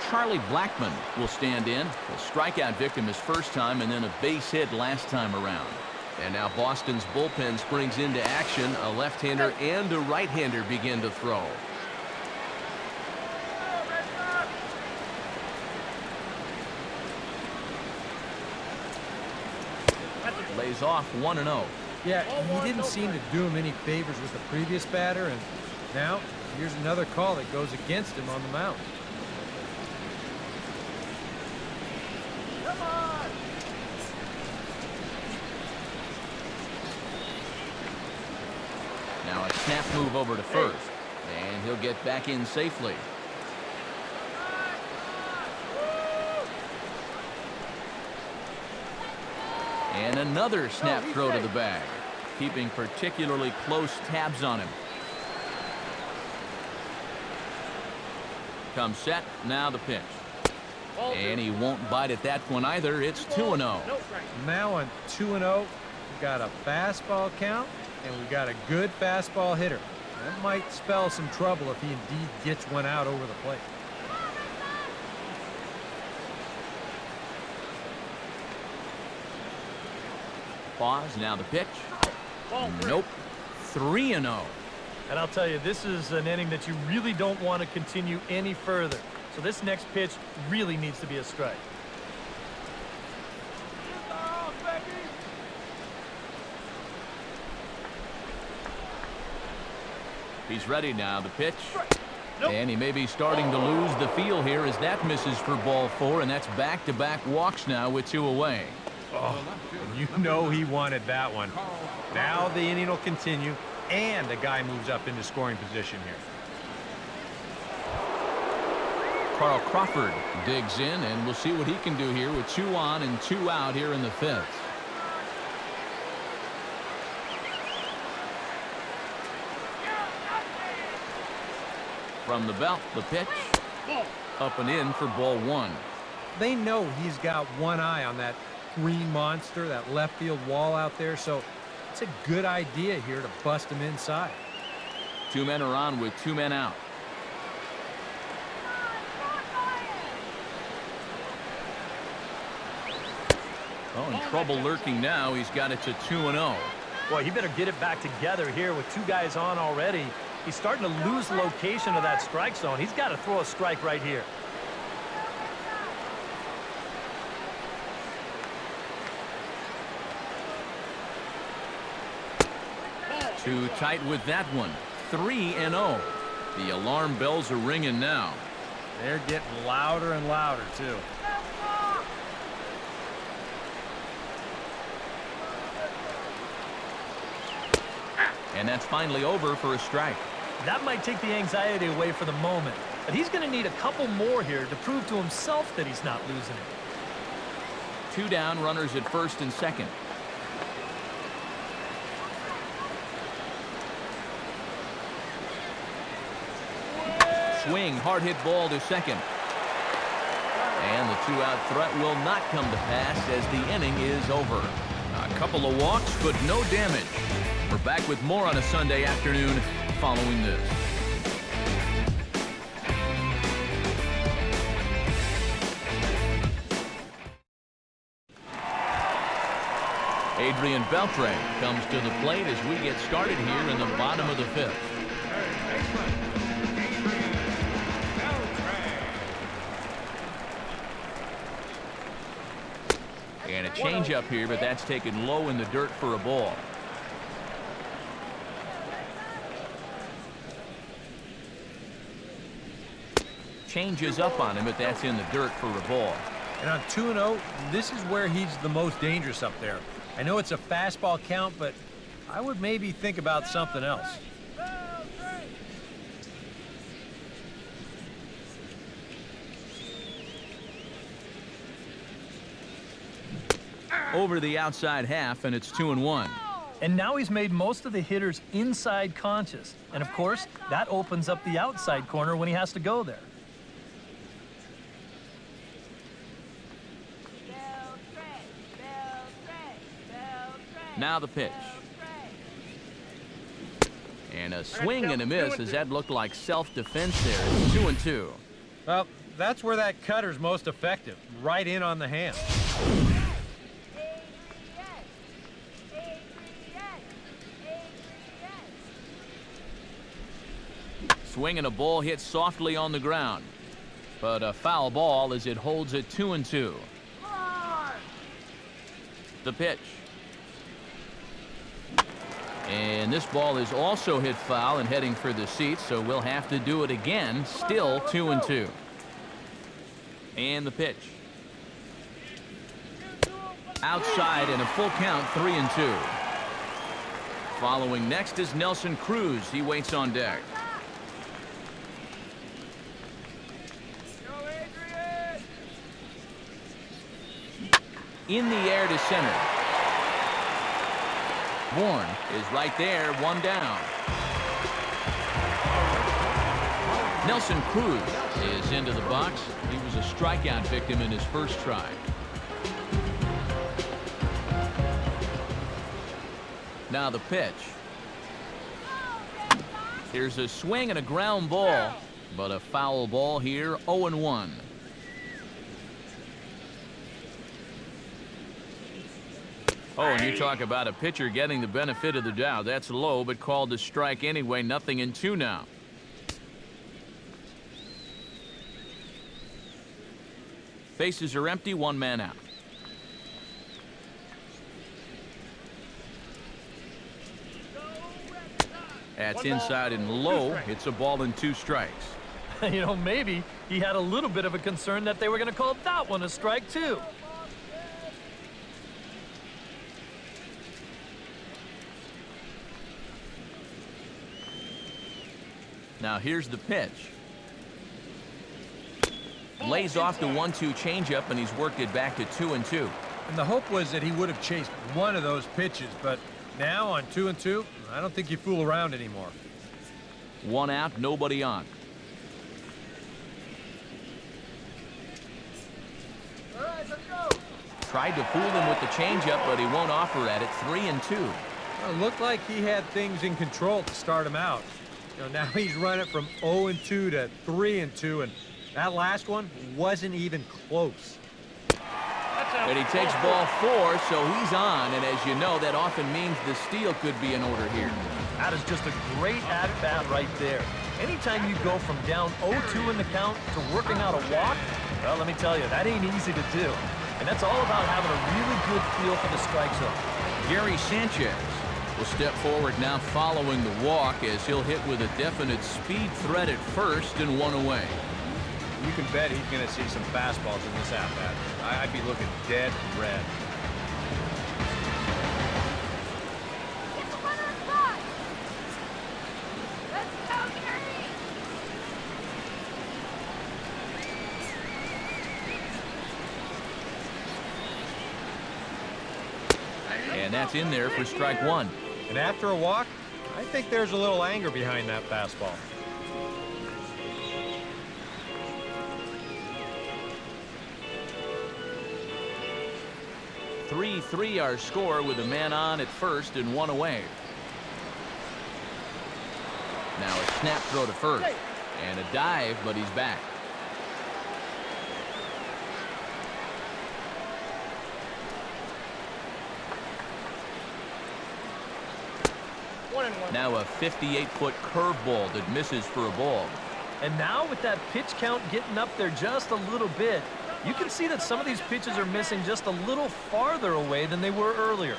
Charlie Blackmon will stand in. A strikeout victim his first time, and then a base hit last time around. And now Boston's bullpen springs into action. A left-hander and a right-hander begin to throw. Lays off 1-0. Yeah, he didn't seem to do him any favors with the previous batter, and now here's another call that goes against him on the mound. Come on. Now a snap move over to first, and he'll get back in safely. And another snap throw to the bag, keeping particularly close tabs on him. Comes set, now the pitch. And he won't bite at that one either. It's 2-0. Now on 2-0, we've got a fastball count, and we've got a good fastball hitter. That might spell some trouble if he indeed gets one out over the plate. Pause, now the pitch. Nope. 3-0. And I'll tell you, this is an inning that you really don't want to continue any further. So this next pitch really needs to be a strike. He's ready now, the pitch. And he may be starting to lose the feel here as that misses for ball 4, and that's back-to-back walks now with 2 away. Oh, you know he wanted that one. Now the inning will continue, and the guy moves up into scoring position here. Carl Crawford digs in, and we'll see what he can do here with 2 on and 2 out here in the 5th. From the belt, the pitch. Up and in for ball 1. They know he's got one eye on that green monster, that left field wall out there, so It's a good idea here to bust him inside. 2 men are on with 2 men out. Oh, in trouble lurking now. He's got it to 2-0. Boy, he better get it back together here with 2 guys on already. He's starting to lose the location of that strike zone. He's got to throw a strike right here. Too tight with that one. 3-0. The alarm bells are ringing now. They're getting louder and louder, too. And that's finally over for a strike. That might take the anxiety away for the moment, but he's going to need a couple more here to prove to himself that he's not losing it. 2 down, runners at first and second. Swing, hard hit ball to second. And the 2-out threat will not come to pass as the inning is over. A couple of walks, but no damage. We're back with more on a Sunday afternoon following this. Adrian Beltre comes to the plate as we get started here in the bottom of the 5th. And a changeup here, but that's taken low in the dirt for a ball. Changes up on him, but that's in the dirt for a ball. And on 2-0, this is where he's the most dangerous up there. I know it's a fastball count, but I would maybe think about something else. Over the outside half, and it's 2-1. And now he's made most of the hitters inside conscious. And of course, that opens up the outside corner when he has to go there. Now the pitch. And a swing and a miss, as that looked like self-defense there. It's 2-2. Well, that's where that cutter's most effective, right in on the hand. Swing and a ball hit softly on the ground. But a foul ball as it holds it 2-2. The pitch. And this ball is also hit foul and heading for the seats, so we'll have to do it again. Still 2-2. And the pitch. Outside and a full count, 3-2. Following next is Nelson Cruz. He waits on deck. In the air to center. Bourne is right there, 1 down. Nelson Cruz is into the box. He was a strikeout victim in his first try. Now the pitch. Here's a swing and a ground ball, but a foul ball here, 0-1. Oh, and you talk about a pitcher getting the benefit of the doubt. That's low, but called a strike anyway. 0-2 now. Bases are empty, 1 man out. That's inside and low. It's a ball and 2 strikes. You know, maybe he had a little bit of a concern that they were going to call that one a strike, too. Now here's the pitch. Lays off the 1-2 changeup, and he's worked it back to 2-2. And the hope was that he would have chased one of those pitches, but now on 2-2, I don't think you fool around anymore. 1 out, nobody on. All right, let's go. Tried to fool him with the changeup, but he won't offer at it. 3-2. Looked like he had things in control to start him out. Now he's running from 0-2 to 3-2, and that last one wasn't even close. And he takes ball 4, so he's on. And as you know, that often means the steal could be in order here. That is just a great at-bat right there. Anytime you go from down 0-2 in the count to working out a walk, well, let me tell you, that ain't easy to do. And that's all about having a really good feel for the strike zone. Gary Sanchez will step forward now following the walk as he'll hit with a definite speed threat at first and 1 away. You can bet he's going to see some fastballs in this at-bat. I'd be looking dead red. Get the runner in box. Let's go, Gary. And that's in there for strike 1. And after a walk, I think there's a little anger behind that fastball. Three our score with a man on at first and 1 away. Now a snap throw to first and a dive, but he's back. Now a 58-foot curveball that misses for a ball. And now with that pitch count getting up there just a little bit, you can see that some of these pitches are missing just a little farther away than they were earlier.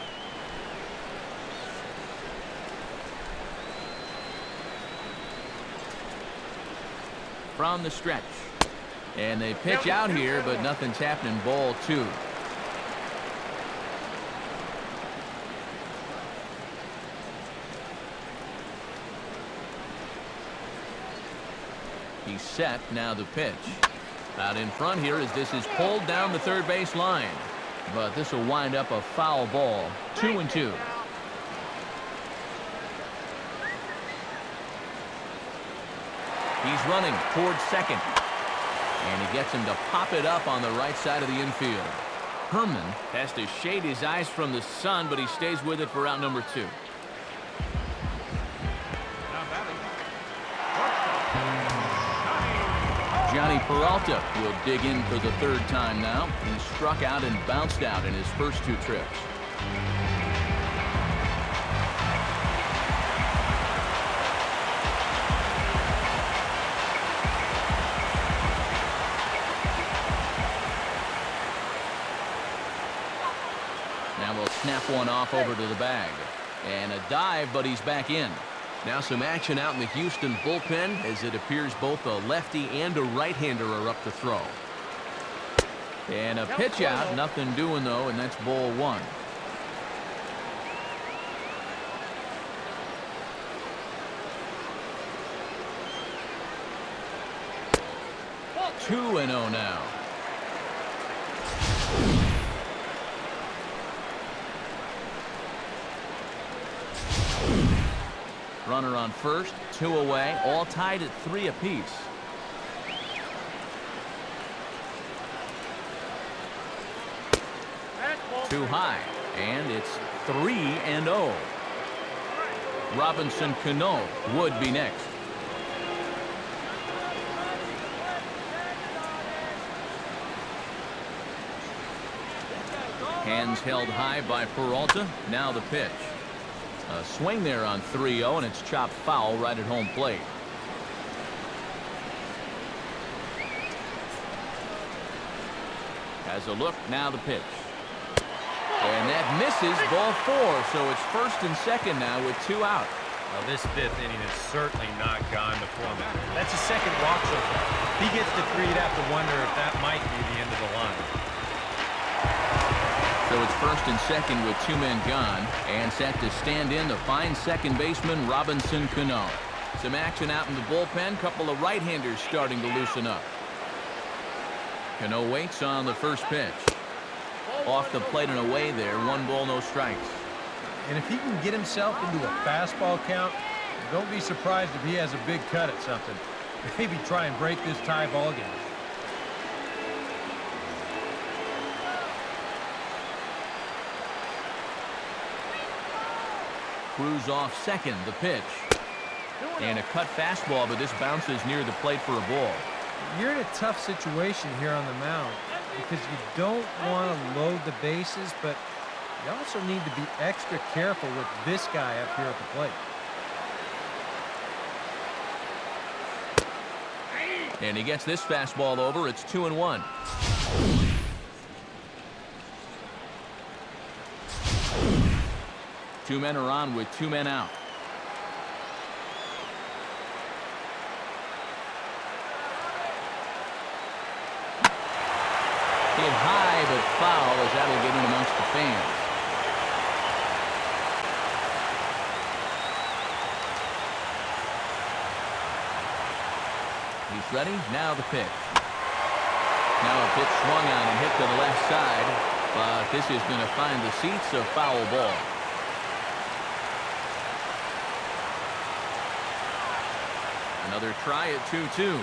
From the stretch. And they pitch out here, but nothing's happening. Ball 2. He's set. Now the pitch. Out in front here as this is pulled down the third base line. But this will wind up a foul ball. 2-2. He's running towards second. And he gets him to pop it up on the right side of the infield. Herman has to shade his eyes from the sun, but he stays with it for out number 2. Now batting. Johnny Peralta will dig in for the 3rd time now. He struck out and bounced out in his first 2 trips. Now we'll snap one off over to the bag. And a dive, but he's back in. Now some action out in the Houston bullpen as it appears both a lefty and a right-hander are up to throw. And a pitch out, nothing doing though, and that's ball 1. Two and 0 now. Runner on first, 2 away, all tied at 3 apiece. Too high, and it's 3-0. Robinson Cano would be next. Hands held high by Peralta. Now the pitch. A swing there on 3-0, and it's chopped foul right at home plate. Has a look, now the pitch. And that misses, ball 4, so it's first and second now with 2 out. Well, this 5th inning is certainly not gone to Foreman. That's a second walk so far. If he gets to 3, you'd have to wonder if that might be the end of the line. So it's first and second with 2 men gone, and set to stand in the fine second baseman Robinson Cano. Some action out in the bullpen, couple of right-handers starting to loosen up. Cano waits on the first pitch. Off the plate and away there, 1 ball, no strikes. And if he can get himself into a fastball count, don't be surprised if he has a big cut at something. Maybe try and break this tie ball game. Cruz off second. The pitch. And a cut fastball, but this bounces near the plate for a ball. You're in a tough situation here on the mound because you don't want to load the bases, but you also need to be extra careful with this guy up here at the plate. And he gets this fastball over. It's 2-1. Two men are on with two men out. Hit high but foul as that'll get in amongst the fans. He's ready. Now the pitch. Now a pitch swung on and hit to the left side, but this is going to find the seats. A foul ball. Another try at 2-2.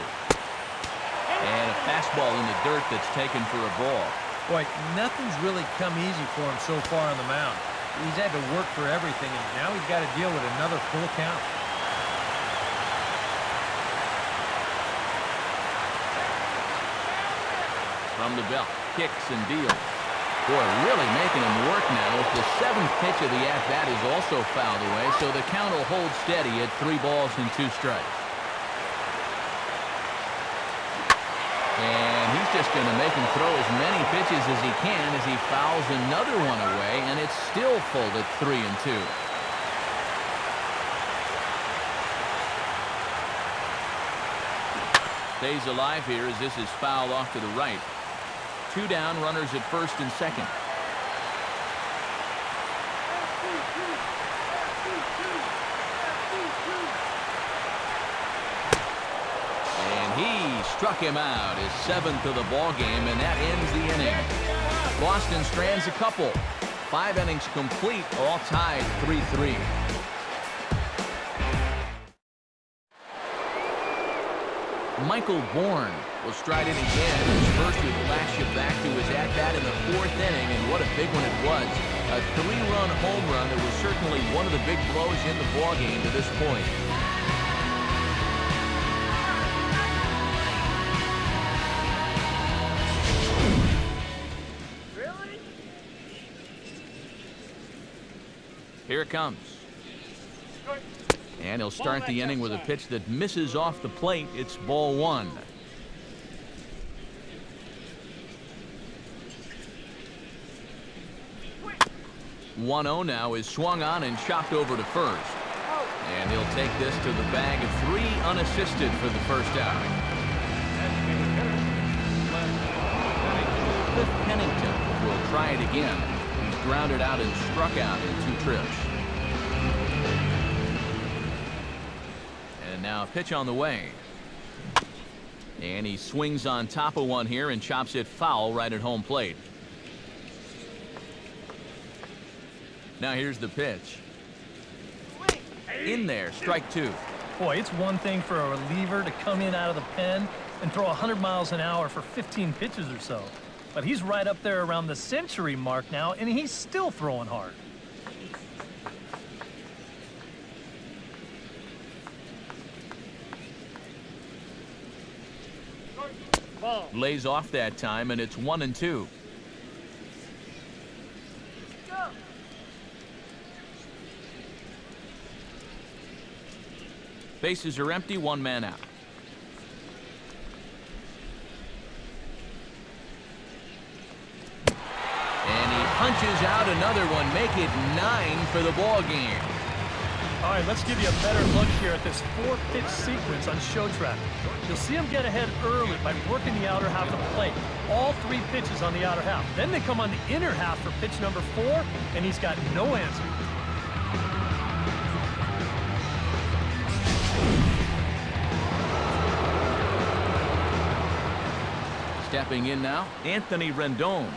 And a fastball in the dirt that's taken for a ball. Boy, nothing's really come easy for him so far on the mound. He's had to work for everything, and now he's got to deal with another full count. From the belt, kicks and deals. Boy, really making him work now. If the seventh pitch of the at-bat is also fouled away, so the count will hold steady at 3 balls and 2 strikes. And he's just going to make him throw as many pitches as he can as he fouls another one away, and it's still full at 3-2. Stays alive here as this is fouled off to the right. 2 down, runners at first and second. And he struck him out, his 7th of the ball game, and that ends the inning. Boston strands a couple. 5 innings complete, all tied 3-3. Michael Bourne will stride in again. His first would flash you back to his at-bat in the 4th inning, and what a big one it was. A 3-run home run that was certainly one of the big blows in the ballgame to this point. Really? Here it comes. And he'll start the inning with a pitch that misses off the plate. It's ball 1. 1-0 now is swung on and chopped over to first. And he'll take this to the bag of 3 unassisted for the first out. Cliff Pennington will try it again. He's grounded out and struck out in 2 trips. And now a pitch on the way. And he swings on top of one here and chops it foul right at home plate. Now here's the pitch. In there, strike 2. Boy, it's one thing for a reliever to come in out of the pen and throw 100 miles an hour for 15 pitches or so. But he's right up there around the century mark now, and he's still throwing hard. Lays off that time, and it's 1-2. Bases are empty, 1 man out. And he punches out another one, make it 9 for the ball game. All right, let's give you a better look here at this 4-pitch sequence on Show Track. You'll see him get ahead early by working the outer half of the plate. All 3 pitches on the outer half. Then they come on the inner half for pitch number 4, and he's got no answer. Stepping in now, Anthony Rendon.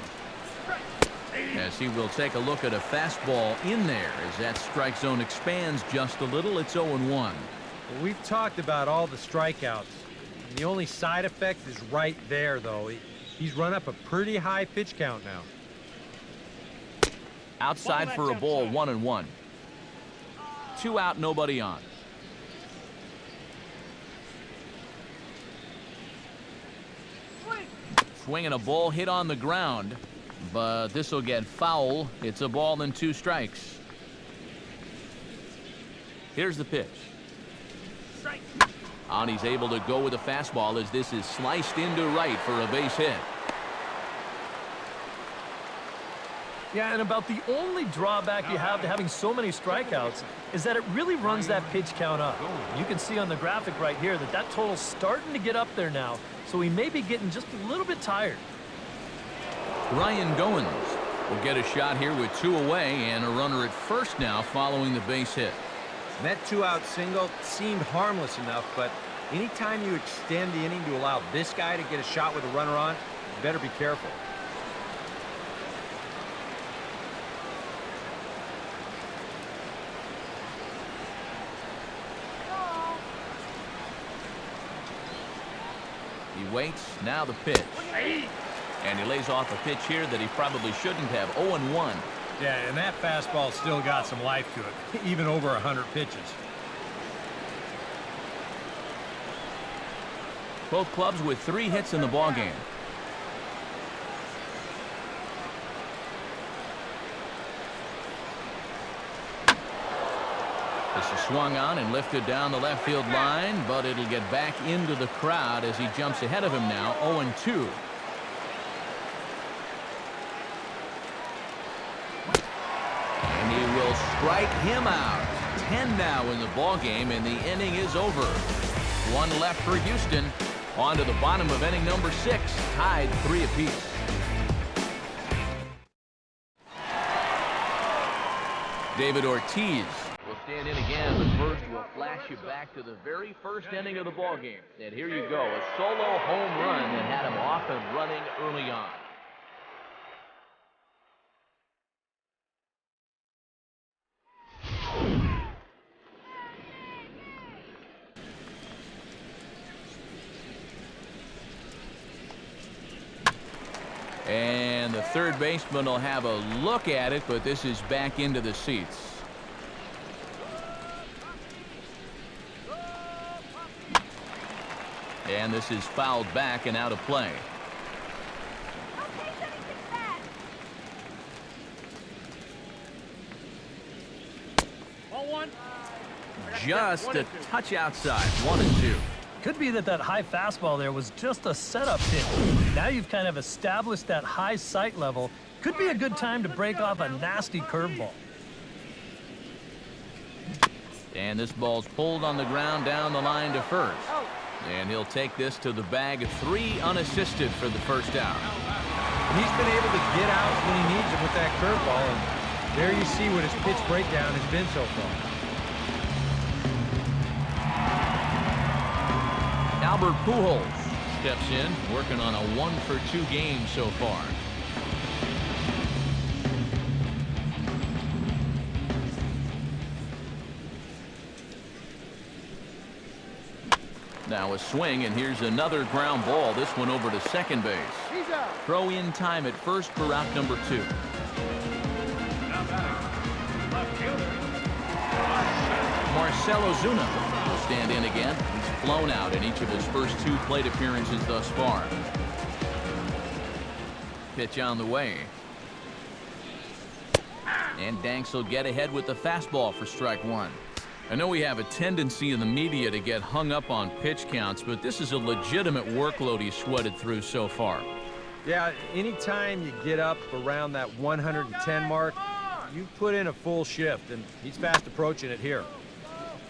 As he will take a look at a fastball in there as that strike zone expands just a little. It's 0-1. Well, we've talked about all the strikeouts. And the only side effect is right there, though. He's run up a pretty high pitch count now. Outside for a ball, 1-1. 2 out, nobody on. Swinging a ball hit on the ground, but this will get foul. It's a ball and 2 strikes. Here's the pitch. And he's able to go with a fastball as this is sliced into right for a base hit. Yeah, and about the only drawback you have to having so many strikeouts is that it really runs that pitch count up. You can see on the graphic right here that that total's starting to get up there now, so he may be getting just a little bit tired. Ryan Goins will get a shot here with 2 away and a runner at first now following the base hit. And that 2-out single seemed harmless enough, but anytime you extend the inning to allow this guy to get a shot with a runner on, you better be careful. He waits, now the pitch. And he lays off a pitch here that he probably shouldn't have. 0-1. Yeah, and that fastball still got some life to it, even over 100 pitches. Both clubs with 3 hits in the ballgame. This is swung on and lifted down the left field line, but it'll get back into the crowd as he jumps ahead of him now. 0-2. And he will strike him out. 10 now in the ballgame, and the inning is over. 1 left for Houston. On to the bottom of inning number 6, tied 3 apiece. David Ortiz will stand in again, but first we'll flash you back to the very first inning of the ballgame. And here you go, a solo home run that had him off and running early on. And the third baseman will have a look at it, but this is back into the seats. And this is fouled back and out of play. Just a touch outside. 1-2. Could be that that high fastball there was just a setup pitch. Now you've kind of established that high sight level. Could be a good time to break off a nasty curveball. And this ball's pulled on the ground down the line to first. And he'll take this to the bag of 3 unassisted for the first out. And he's been able to get out when he needs it with that curveball. And there you see what his pitch breakdown has been so far. Albert Pujols steps in, working on a 1-for-2 game so far. Now a swing, and here's another ground ball. This one over to second base. Throw in time at first for route number 2. Marcell Ozuna will stand in again. He's flown out in each of his first 2 plate appearances thus far. Pitch on the way. And Danks will get ahead with the fastball for strike 1. I know we have a tendency in the media to get hung up on pitch counts, but this is a legitimate workload he's sweated through so far. Yeah, anytime you get up around that 110 mark, you put in a full shift, and he's fast approaching it here.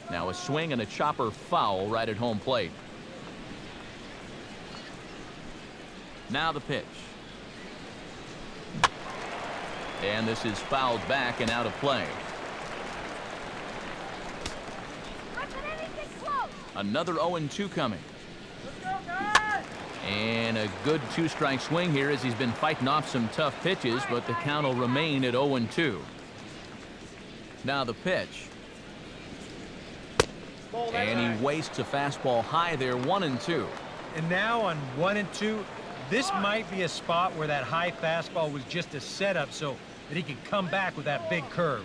Now a swing and a chopper foul right at home plate. Now the pitch. And this is fouled back and out of play. Another 0-2 coming. And a good 2-strike swing here as he's been fighting off some tough pitches, but the count will remain at 0-2. Now the pitch. And he wastes a fastball high there, 1-2. And now on 1-2, this might be a spot where that high fastball was just a setup so that he can come back with that big curve.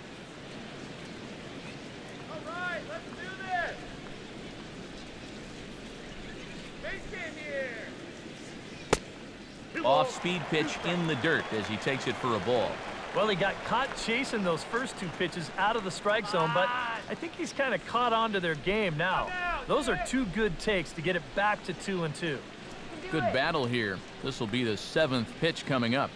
Off-speed pitch in the dirt as he takes it for a ball. Well, he got caught chasing those first two pitches out of the strike zone, but I think he's kind of caught on to their game now. Those are two good takes to get it back to 2-2. Good battle here. This will be the 7th pitch coming up.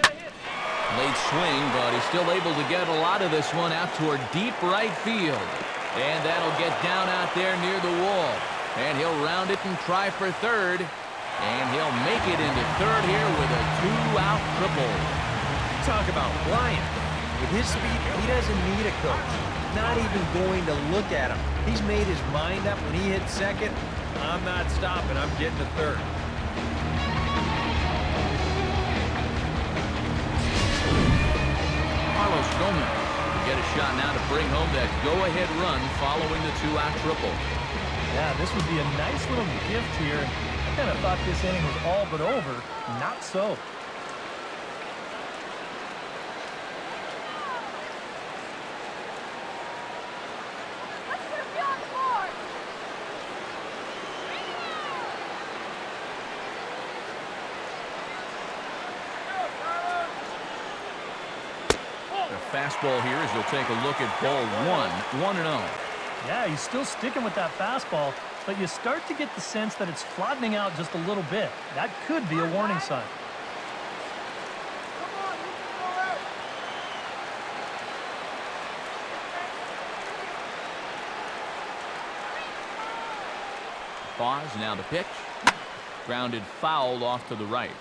Late swing, but he's still able to get a lot of this one out toward deep right field. And that'll get down out there near the wall. And he'll round it and try for third. And he'll make it into third here with a 2-out triple. Talk about flying. With his speed, he doesn't need a coach. Not even going to look at him. He's made his mind up when he hits second. I'm not stopping. I'm getting to third. Carlos Gomez will get a shot now to bring home that go-ahead run following the 2-out triple. Yeah, this would be a nice little gift here. I kind of thought this inning was all but over. Not so. Let's put him on the board. A fastball here as he'll take a look at ball 1-0. Yeah, he's still sticking with that fastball, but you start to get the sense that it's flattening out just a little bit. That could be a warning sign. Come on, you can go out. Pause, now the pitch. Grounded foul off to the right.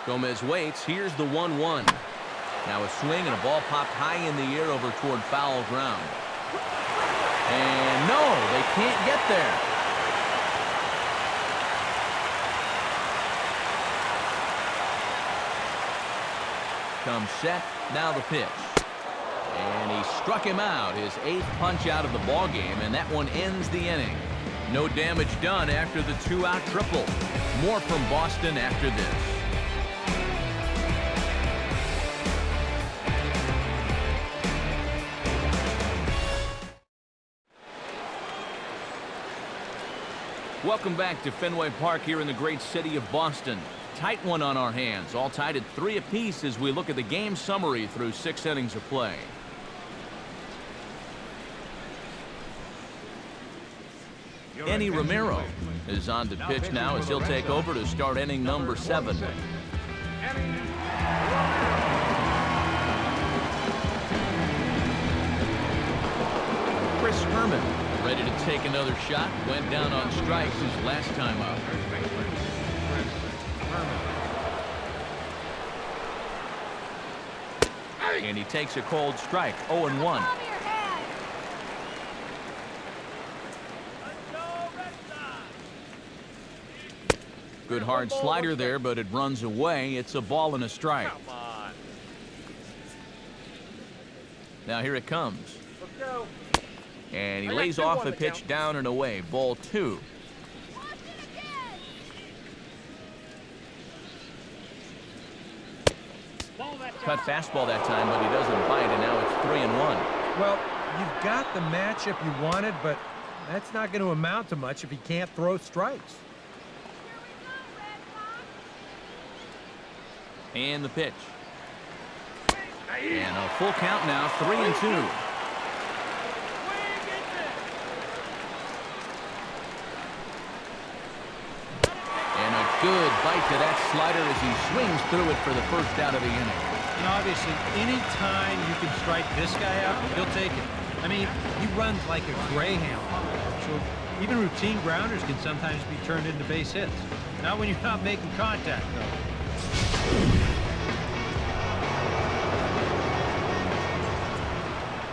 Gomez waits. Here's the 1-1. Now a swing and a ball popped high in the air over toward foul ground. And no, they can't get there. Comes set. Now the pitch. And he struck him out, his 8th punch out of the ball game, and that one ends the inning. No damage done after the 2-out triple. More from Boston after this. Welcome back to Fenway Park here in the great city of Boston. Tight one on our hands, all tied at 3 apiece as we look at the game summary through 6 innings of play. Enny Romero is on to pitch now as he'll take over to start inning number 7. Chris Herman ready to take another shot. Went down on strikes his last time up. And he takes a cold strike. 0-1. Good hard slider there, but it runs away. It's a ball and a strike. Now here it comes. And he lays off a pitch down and away. Ball 2. Cut fastball that time, but he doesn't bite, and now it's 3-1. Well, you've got the matchup you wanted, but that's not going to amount to much if he can't throw strikes. And the pitch. And a full count now, 3-2. Good bite to that slider as he swings through it for the first out of the inning. And obviously, any time you can strike this guy out, he'll take it. I mean, he runs like a greyhound. So even routine grounders can sometimes be turned into base hits. Not when you're not making contact, though.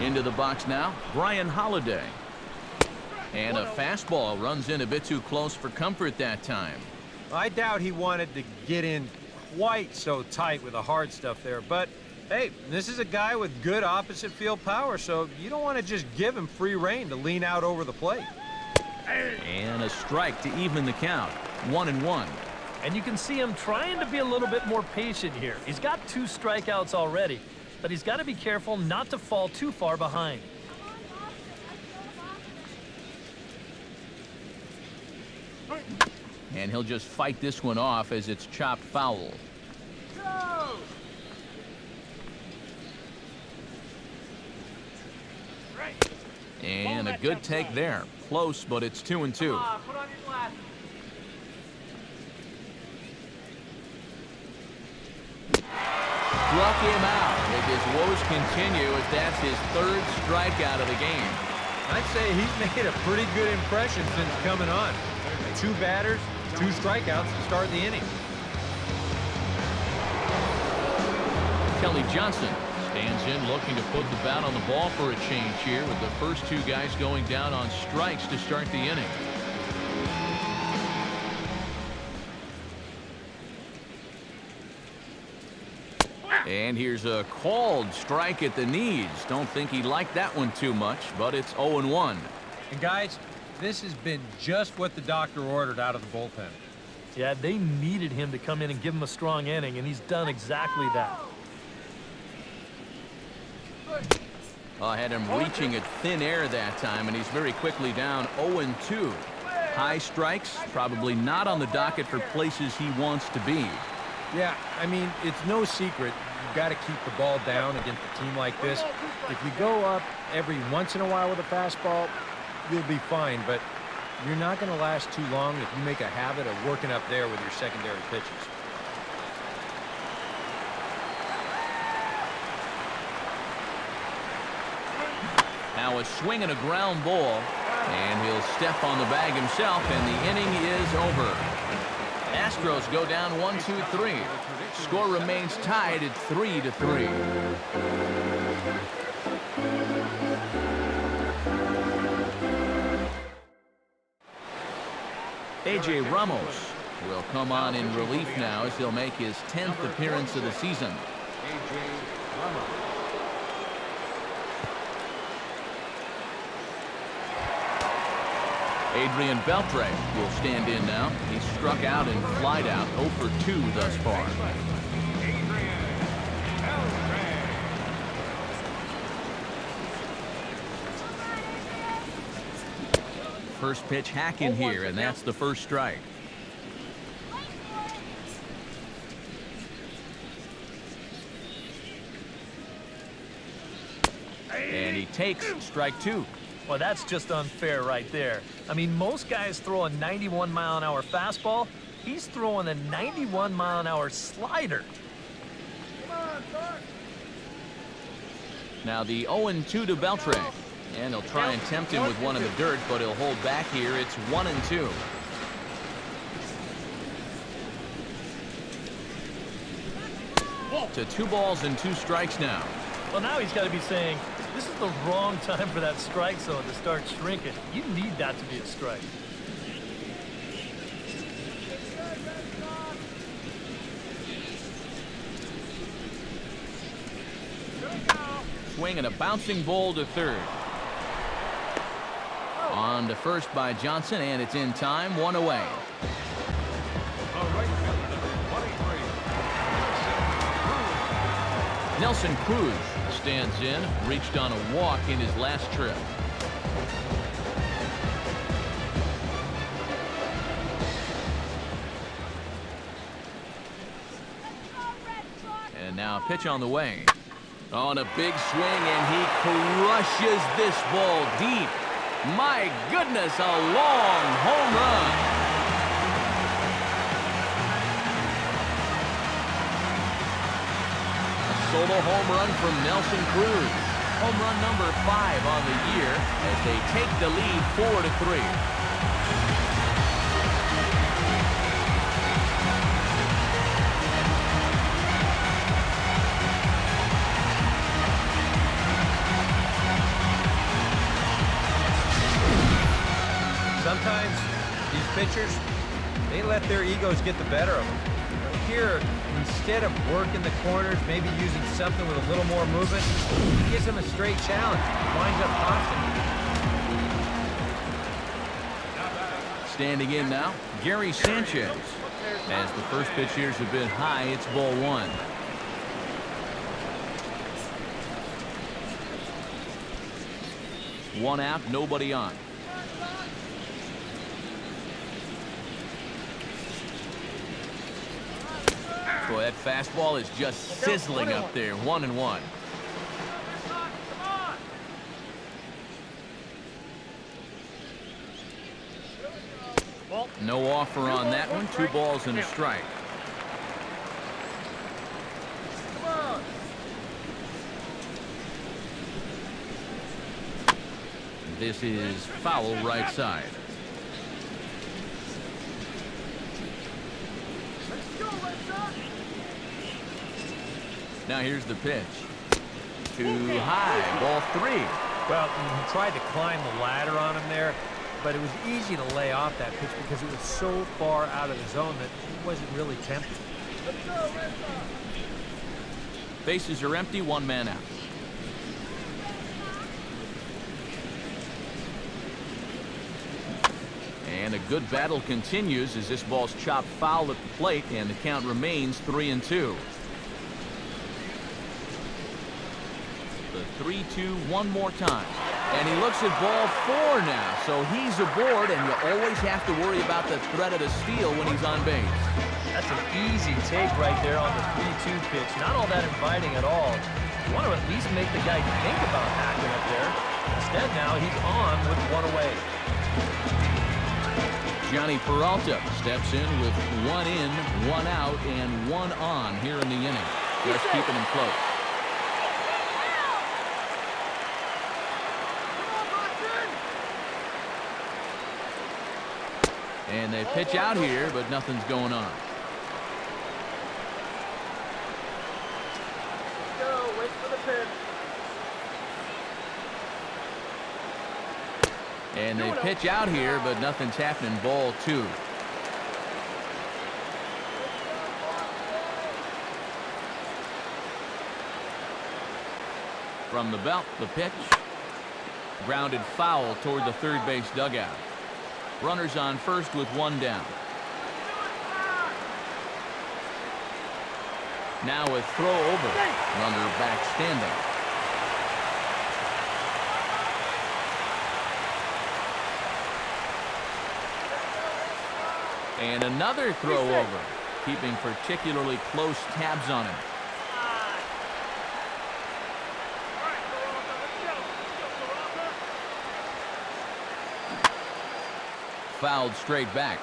Into the box now, Brian Holiday. And a fastball runs in a bit too close for comfort that time. I doubt he wanted to get in quite so tight with the hard stuff there, but hey, this is a guy with good opposite field power, so you don't want to just give him free rein to lean out over the plate. And a strike to even the count. 1-1. And you can see him trying to be a little bit more patient here. He's got 2 strikeouts already, but he's got to be careful not to fall too far behind. And he'll just fight this one off as it's chopped foul. And a good take there. Close, but it's 2-2. Put on your glasses. Struck him out as his woes continue as that's his 3rd strikeout of the game. I'd say he's made a pretty good impression since coming on. 2 batters, 2 strikeouts to start the inning. Kelly Johnson stands in looking to put the bat on the ball for a change here with the first 2 guys going down on strikes to start the inning. And here's a called strike at the knees. Don't think he liked that one too much, but it's 0-1. And guys, this has been just what the doctor ordered out of the bullpen. Yeah, they needed him to come in and give him a strong inning, and he's done exactly that. Had him reaching at thin air that time, and he's very quickly down 0-2. High strikes, probably not on the docket for places he wants to be. Yeah, I mean, it's no secret. You've got to keep the ball down against a team like this. If you go up every once in a while with a fastball, you'll be fine, but you're not going to last too long if you make a habit of working up there with your secondary pitches. Now a swing and a ground ball, and he'll step on the bag himself, and the inning is over. Astros go down 1-2-3. Score remains tied at 3-3. A.J. Ramos will come on in relief now as he'll make his 10th appearance of the season. A.J. Ramos. Adrian Beltre will stand in now. He's struck out and flied out 0 for 2 thus far. First pitch hack in here, and that's the first strike. And he takes strike 2. Well, that's just unfair right there. I mean, most guys throw a 91-mile-an-hour fastball. He's throwing a 91-mile-an-hour slider. Now the 0-2 to Beltre. And he'll try and tempt him with one in the dirt, but he'll hold back here. It's 1-2. To 2 balls and 2 strikes now. Well, now he's got to be saying, this is the wrong time for that strike zone to start shrinking. You need that to be a strike. Swing and a bouncing ball to third. On to first by Johnson, and it's in time, 1 away. Nelson Cruz stands in, reached on a walk in his last trip. And now a pitch on the way. On a big swing, and he crushes this ball deep. My goodness, a long home run. A solo home run from Nelson Cruz. Home run number 5 on the year as they take the lead 4-3. Sometimes these pitchers, they let their egos get the better of them. Here, instead of working the corners, maybe using something with a little more movement, he gives them a straight challenge. Winds up costing them. Standing in now, Gary Sanchez. As the first pitch here's a bit high, it's ball one. One out, nobody on. Boy, that fastball is just sizzling up there. 1-1. No offer on that one. 2 balls and a strike. This is foul right side. Now here's the pitch. Too high. Ball 3. Well, he tried to climb the ladder on him there, but it was easy to lay off that pitch because it was so far out of the zone that he wasn't really tempted. Bases are empty, 1 man out. And a good battle continues as this ball's chopped foul at the plate, and the count remains 3-2. The 3-2 one more time. And he looks at ball 4 now, so he's aboard, and you always have to worry about the threat of the steal when he's on base. That's an easy take right there on the 3-2 pitch. Not all that inviting at all. You want to at least make the guy think about hacking up there. Instead, now he's on with 1 away. Johnny Peralta steps in with 1 in, 1 out, and 1 on here in the inning. Just keeping him close. And they pitch out here, but nothing's going on. Wait for the pitch. And they pitch out here, but nothing's happening. Ball 2. From the belt, the pitch. Grounded foul toward the third base dugout. Runners on first with 1 down. Now a throw over. Runner back standing. And another throw over, keeping particularly close tabs on him. Fouled straight back.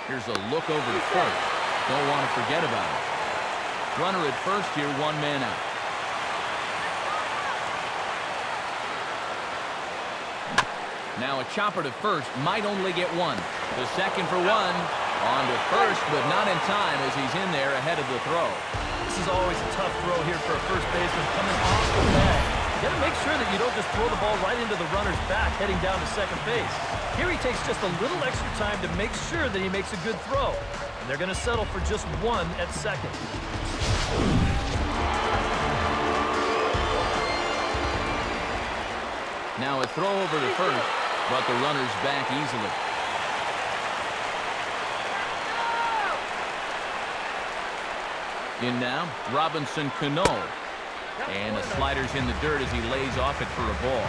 Here's a look over to first. Don't want to forget about it. Runner at first here, 1 man out. Now a chopper to first, might only get 1. The second for 1. On to first, but not in time as he's in there ahead of the throw. This is always a tough throw here for a first baseman coming off the bag. You got to make sure that you don't just throw the ball right into the runner's back heading down to second base. Here he takes just a little extra time to make sure that he makes a good throw. And they're going to settle for just 1 at second. Now a throw over to first, but the runner's back easily. In now, Robinson Cano. And the slider's in the dirt as he lays off it for a ball.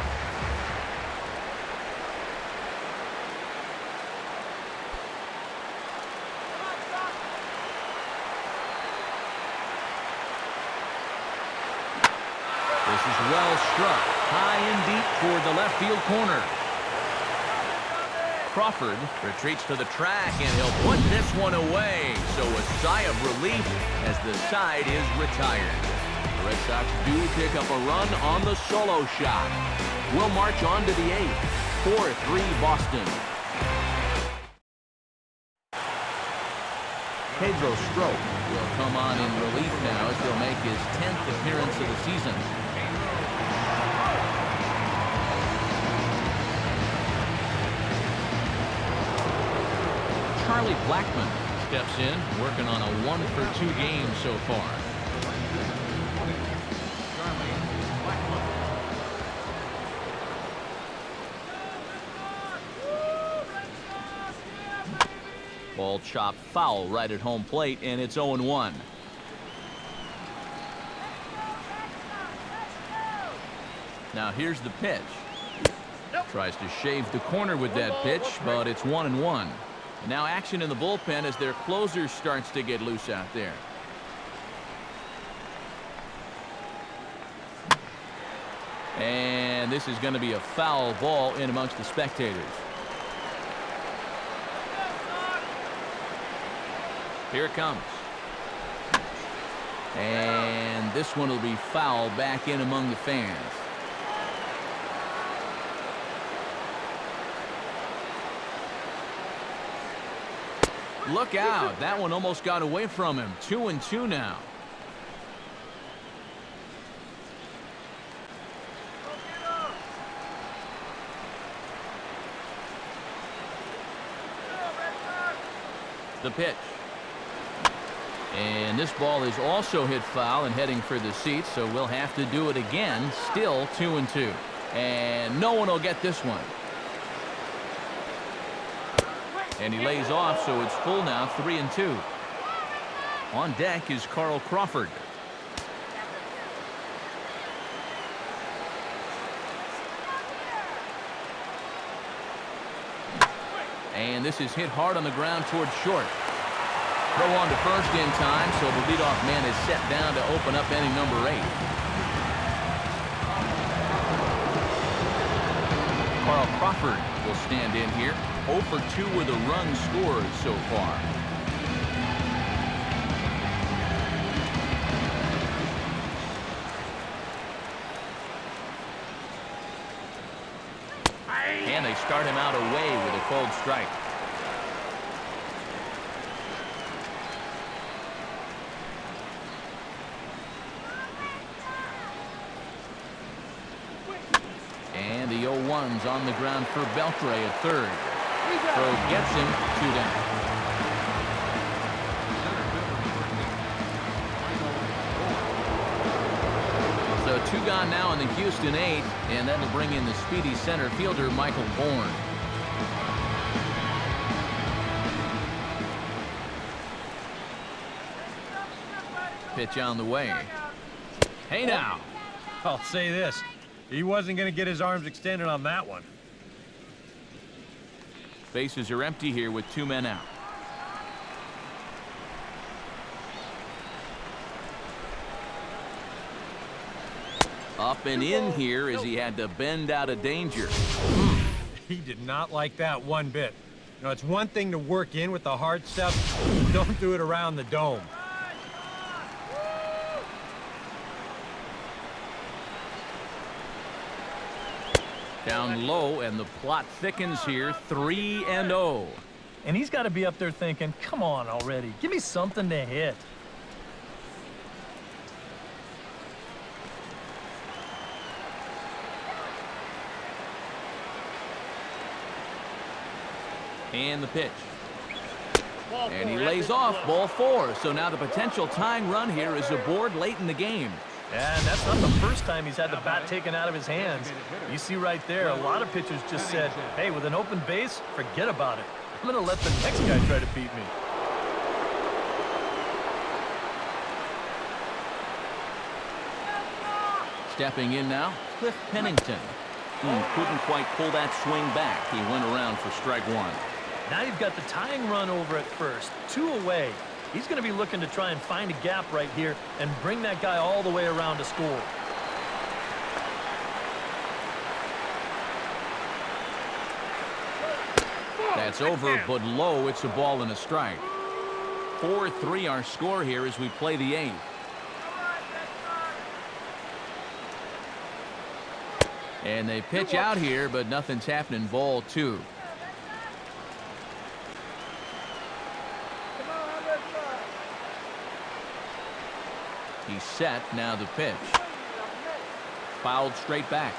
This is well struck, high and deep toward the left field corner. Crawford retreats to the track, and he'll put this one away. So a sigh of relief as the side is retired. The Red Sox do pick up a run on the solo shot. We'll march on to the 8th. 4-3 Boston. Pedro Strop will come on in relief now as he'll make his 10th appearance of the season. Charlie Blackmon steps in, working on a 1-for-2 game so far. Ball chopped foul right at home plate, and it's 0-1. Now here's the pitch. Tries to shave the corner with that pitch, but it's 1-1. Now action in the bullpen as their closer starts to get loose out there. And this is going to be a foul ball in amongst the spectators. Here it comes. And this one will be foul back in among the fans. Look out. That one almost got away from him. 2-2 now. The pitch. And this ball is also hit foul and heading for the seats, so we'll have to do it again. Still 2-2. And no one will get this one. And he lays off, so it's full now, 3-2. On deck is Carl Crawford. And this is hit hard on the ground towards short. Throw on to first in time, so the leadoff man is set down to open up inning number 8. Carl Crawford will stand in here. 0 for 2 with a run scored so far. And they start him out away with a cold strike. And the 0-1's on the ground for Beltre at third. Throw gets him 2 down. So 2 gone now in the Houston 8th, and that'll bring in the speedy center fielder Michael Bourne. Pitch on the way. Hey now. I'll say this. He wasn't going to get his arms extended on that one. Bases are empty here with 2 men out. Up and in here as he had to bend out of danger. He did not like that one bit. You know, it's one thing to work in with the hard stuff. Don't do it around the dome. Down low, and the plot thickens here. 3-0. And he's got to be up there thinking, come on already. Give me something to hit. And the pitch. And he lays off, ball 4. So now the potential tying run here is aboard late in the game. And that's not the first time he's had the bat taken out of his hands. You see right there, a lot of pitchers just said, hey, with an open base, forget about it. I'm going to let the next guy try to beat me. Stepping in now, Cliff Pennington. Couldn't quite pull that swing back. He went around for strike 1. Now you've got the tying run over at first, 2 away. He's going to be looking to try and find a gap right here and bring that guy all the way around to score. That's over, but low. It's a ball and a strike. 4-3 our score here as we play the 8th. And they pitch out here, but nothing's happening. Ball 2. He's set. Now the pitch. Fouled straight back.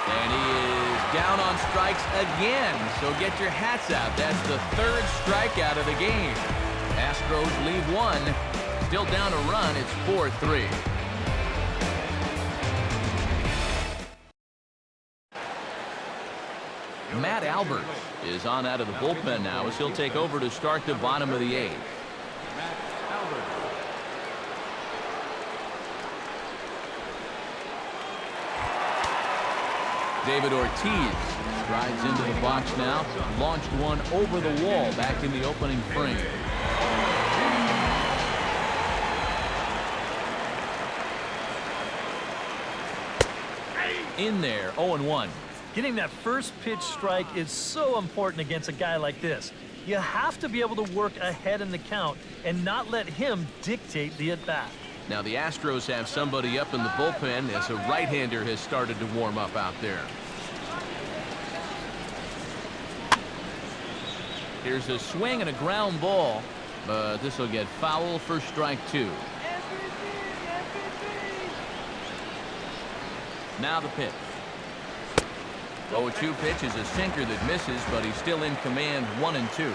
And he is down on strikes again. So get your hats out. That's the 3rd strikeout of the game. Astros leave 1. Still down a run. It's 4-3. Matt Albert is on out of the bullpen now as he'll take over to start the bottom of the 8th. Matt Albert. David Ortiz strides into the box now. Launched one over the wall back in the opening frame. In there, 0-1. Getting that first pitch strike is so important against a guy like this. You have to be able to work ahead in the count and not let him dictate the at-bat. Now the Astros have somebody up in the bullpen as a right-hander has started to warm up out there. Here's a swing and a ground ball, but this will get foul for strike 2. Now the pitch. 0-2 pitch is a sinker that misses, but he's still in command, 1-2.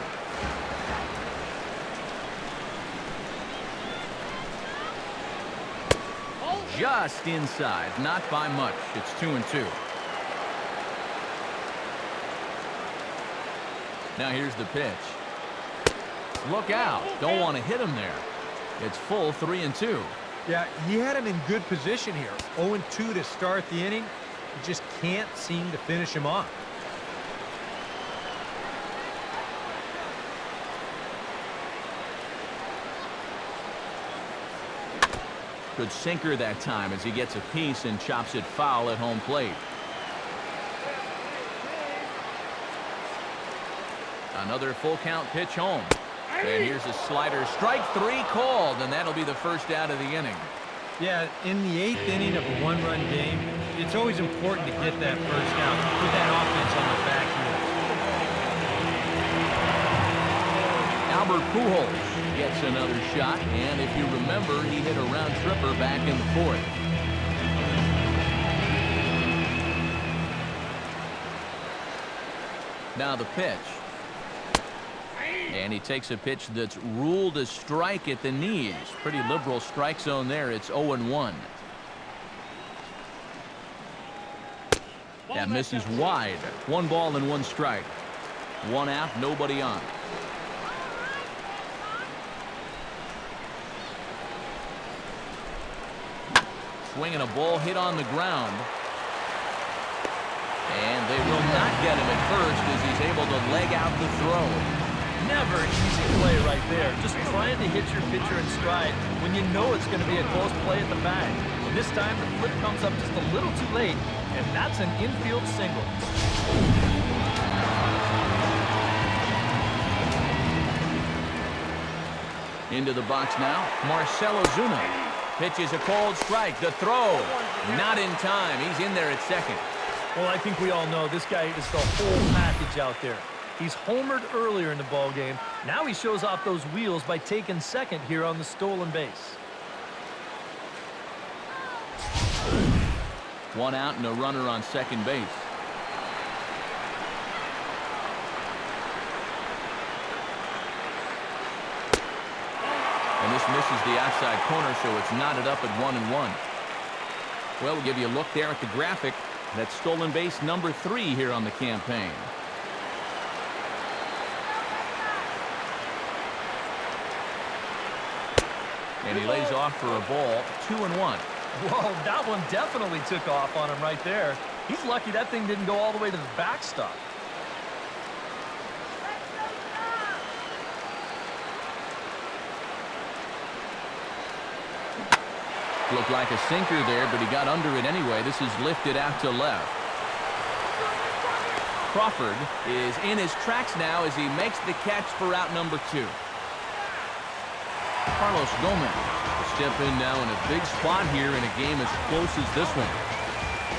Just inside, not by much. It's 2-2. Now here's the pitch. Look out. Don't want to hit him there. It's full 3-2. Yeah, he had him in good position here. 0-2 to start the inning. He just can't seem to finish him off. Good sinker that time as he gets a piece and chops it foul at home plate. Another full count pitch home. And here's a slider. Strike 3 called, and that'll be the first out of the inning. Yeah, in the 8th inning of a one-run game, it's always important to get that first out. Put that offense on the back heel. Albert Pujols gets another shot, and if you remember, he hit a round tripper back in the 4th. Now the pitch. And he takes a pitch that's ruled a strike at the knees. Pretty liberal strike zone there. It's 0-1. That misses wide. 1 ball and 1 strike. 1 out, nobody on. Swinging a ball hit on the ground. And they will not get him at first as he's able to leg out the throw. Never an easy play right there. Just trying to hit your pitcher in stride when you know it's going to be a close play at the bag. And this time the flip comes up just a little too late, and that's an infield single. Into the box now, Marcell Ozuna. Pitches a cold strike. The throw, not in time. He's in there at second. Well, I think we all know this guy is the whole package out there. He's homered earlier in the ball game. Now he shows off those wheels by taking second here on the stolen base. 1 out and a runner on second base. And this misses the outside corner, so it's knotted up at 1-1. Well, we'll give you a look there at the graphic. That's stolen base number 3 here on the campaign. And he lays off for a ball, 2-1. Whoa, that one definitely took off on him right there. He's lucky that thing didn't go all the way to the backstop. Looked like a sinker there, but he got under it anyway. This is lifted out to left. Crawford is in his tracks now as he makes the catch for out number 2. Carlos Gomez will step in now in a big spot here in a game as close as this one.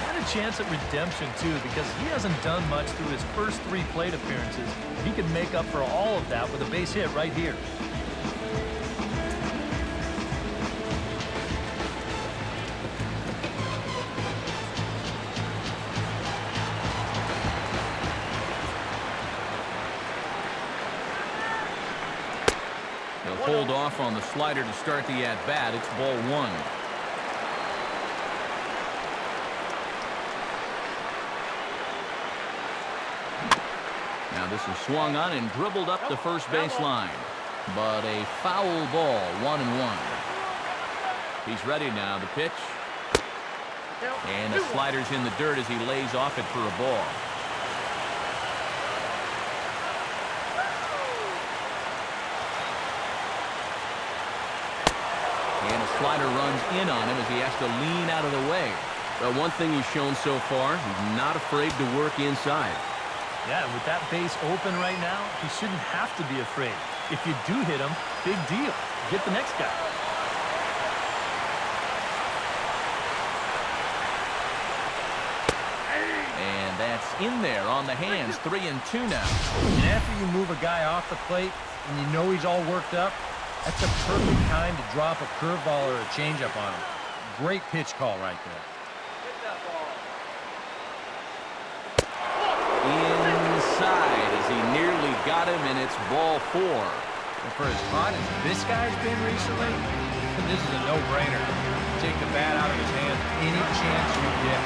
And a chance at redemption, too, because he hasn't done much through his first 3 plate appearances. He can make up for all of that with a base hit right here. Hold off on the slider to start the at-bat. It's ball 1. Now this is swung on and dribbled up the first baseline. But a foul ball, 1-1. He's ready now. The pitch. And the slider's in the dirt as he lays off it for a ball. And a slider runs in on him as he has to lean out of the way. But one thing he's shown so far, he's not afraid to work inside. Yeah, with that base open right now, he shouldn't have to be afraid. If you do hit him, big deal. Get the next guy. And that's in there on the hands. 3-2 now. And after you move a guy off the plate and you know he's all worked up, that's a perfect time to drop a curveball or a changeup on him. Great pitch call right there. Inside as he nearly got him, and it's ball 4. And for as hot as this guy's been recently, this is a no-brainer. Take the bat out of his hand any chance you get.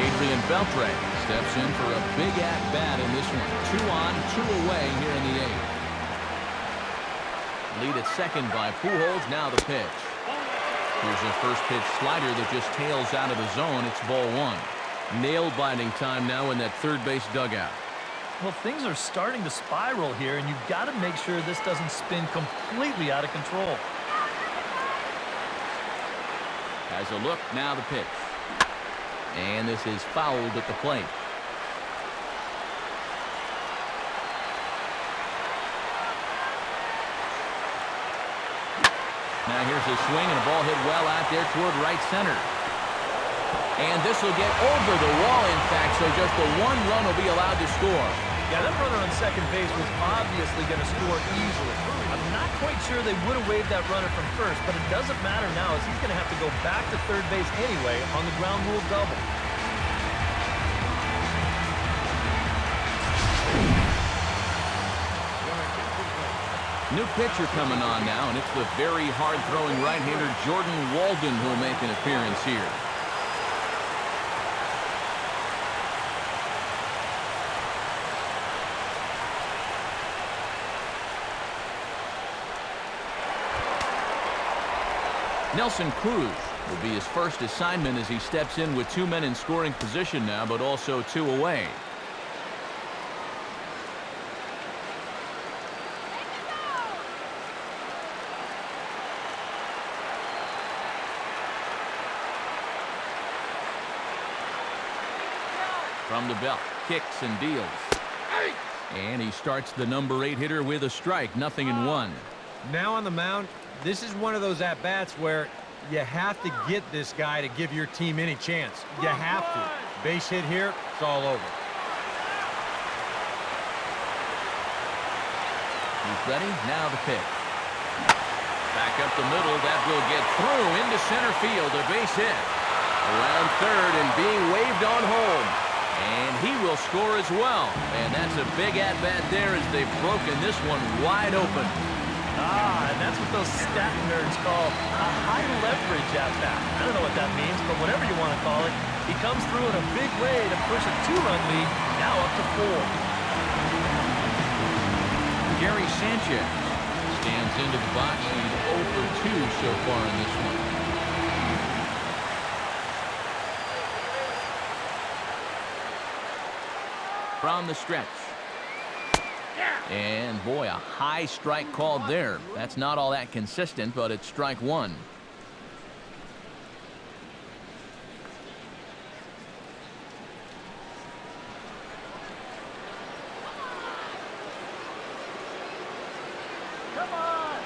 Adrian Beltre steps in for a big at-bat in this one. 2 on, 2 away here in the 8th. Lead at second by Pujols. Now the pitch. Here's a first pitch slider that just tails out of the zone. It's ball 1. Nail-biting time now in that third base dugout. Well, things are starting to spiral here, and you've got to make sure this doesn't spin completely out of control. Has a look, now the pitch. And this is fouled at the plate. Now here's a swing and a ball hit well out there toward right center. And this will get over the wall, in fact, so just the 1 run will be allowed to score. Yeah, that runner on second base was obviously going to score easily. I'm not quite sure they would have waved that runner from first, but it doesn't matter now as he's going to have to go back to third base anyway on the ground rule double. New pitcher coming on now, and it's the very hard-throwing right-hander Jordan Walden who will make an appearance here. Nelson Cruz will be his first assignment as he steps in with 2 men in scoring position now, but also 2 away. From the belt, kicks and deals. And he starts the number 8 hitter with a strike, 0-1. Now on the mound, this is one of those at-bats where you have to get this guy to give your team any chance. You have to. Base hit here, it's all over. He's ready, now the pitch. Back up the middle, that will get through into center field, a base hit. Around third and being waved on home. And he will score as well. And that's a big at-bat there as they've broken this one wide open. And that's what those stat nerds call a high leverage at-bat. I don't know what that means, but whatever you want to call it, he comes through in a big way to push a 2-run lead, now up to 4. Gary Sanchez stands into the box. He's 0 for 2 so far in this one. From the stretch. And boy, a high strike called there. That's not all that consistent, but it's strike 1. Come on!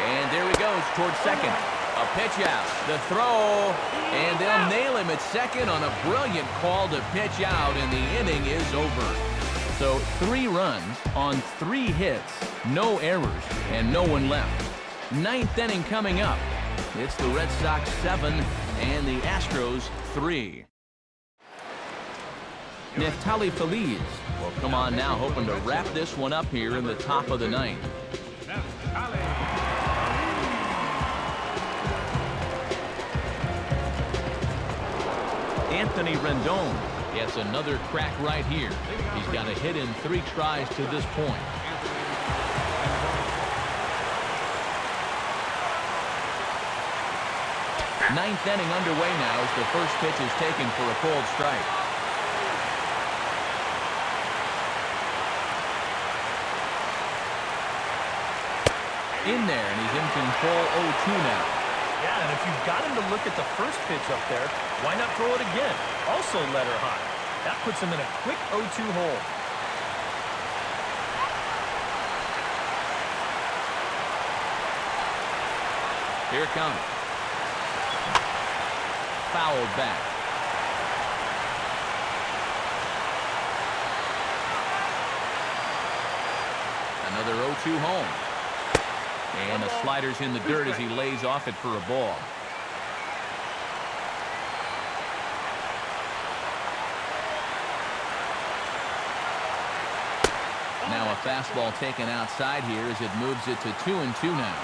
And there he goes towards second. A pitch out, the throw, and they'll nail him at second on a brilliant call to pitch out, and the inning is over. So 3 runs on 3 hits, no errors, and no one left. 9th inning coming up. It's the Red Sox 7 and the Astros 3. Neftali Feliz will come on now, hoping to wrap this one up here in the top of the 9th. Anthony Rendon Gets another crack right here. He's got a hit in 3 tries to this point. Ninth inning underway now as the first pitch is taken for a cold strike. In there, and he's in control 0-2 now. Yeah, and if you've got him to look at the first pitch up there, why not throw it again? Also let her high. That puts him in a quick 0-2 hole. Here it comes. Fouled back. Another 0-2 home. And the slider's in the dirt as he lays off it for a ball. Now a fastball taken outside here as it moves it to 2-2 now.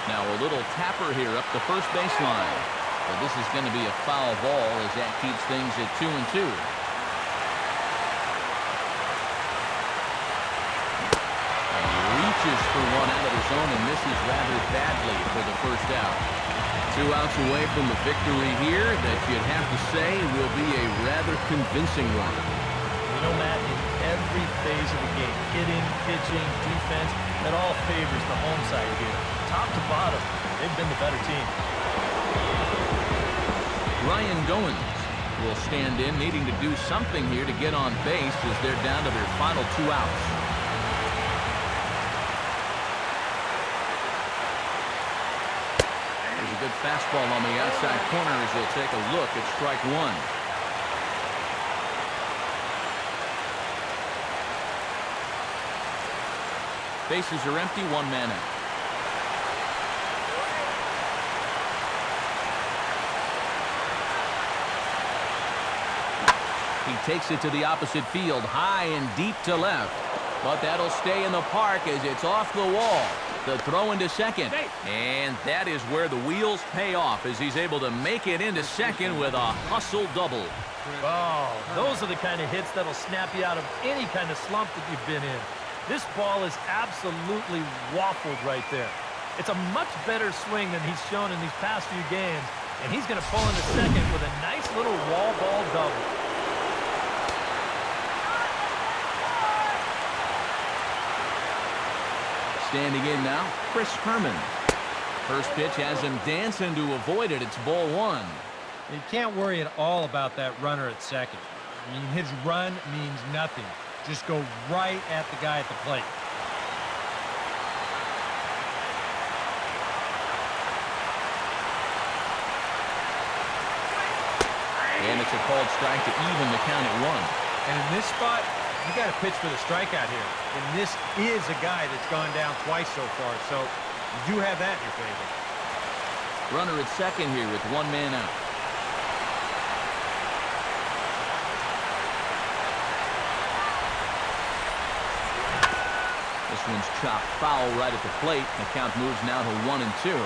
Now a little tapper here up the first baseline. But this is going to be a foul ball as that keeps things at 2-2. And he reaches for one out of his own and misses rather badly for the first out. 2 outs away from the victory here that you'd have to say will be a rather convincing one. You know, Matt, in every phase of the game, hitting, pitching, defense, that all favors the home side here. Top to bottom, they've been the better team. Ryan Goins will stand in, needing to do something here to get on base as they're down to their final 2 outs. There's a good fastball on the outside corner as they'll take a look at strike 1. Bases are empty, 1 man out. He takes it to the opposite field, high and deep to left. But that'll stay in the park as it's off the wall. The throw into second. And that is where the wheels pay off as he's able to make it into second with a hustle double. Oh, those are the kind of hits that'll snap you out of any kind of slump that you've been in. This ball is absolutely waffled right there. It's a much better swing than he's shown in these past few games. And he's going to pull into second with a nice little wall ball double. Standing in now, Chris Herman. First pitch has him dancing to avoid it. It's ball 1. You can't worry at all about that runner at second. I mean, his run means nothing. Just go right at the guy at the plate. And it's a called strike to even the count at 1. And in this spot, you got to pitch for the strikeout here. And this is a guy that's gone down twice so far, so you do have that in your favor. Runner at second here with 1 man out. This one's chopped foul right at the plate. The count moves now to 1-2.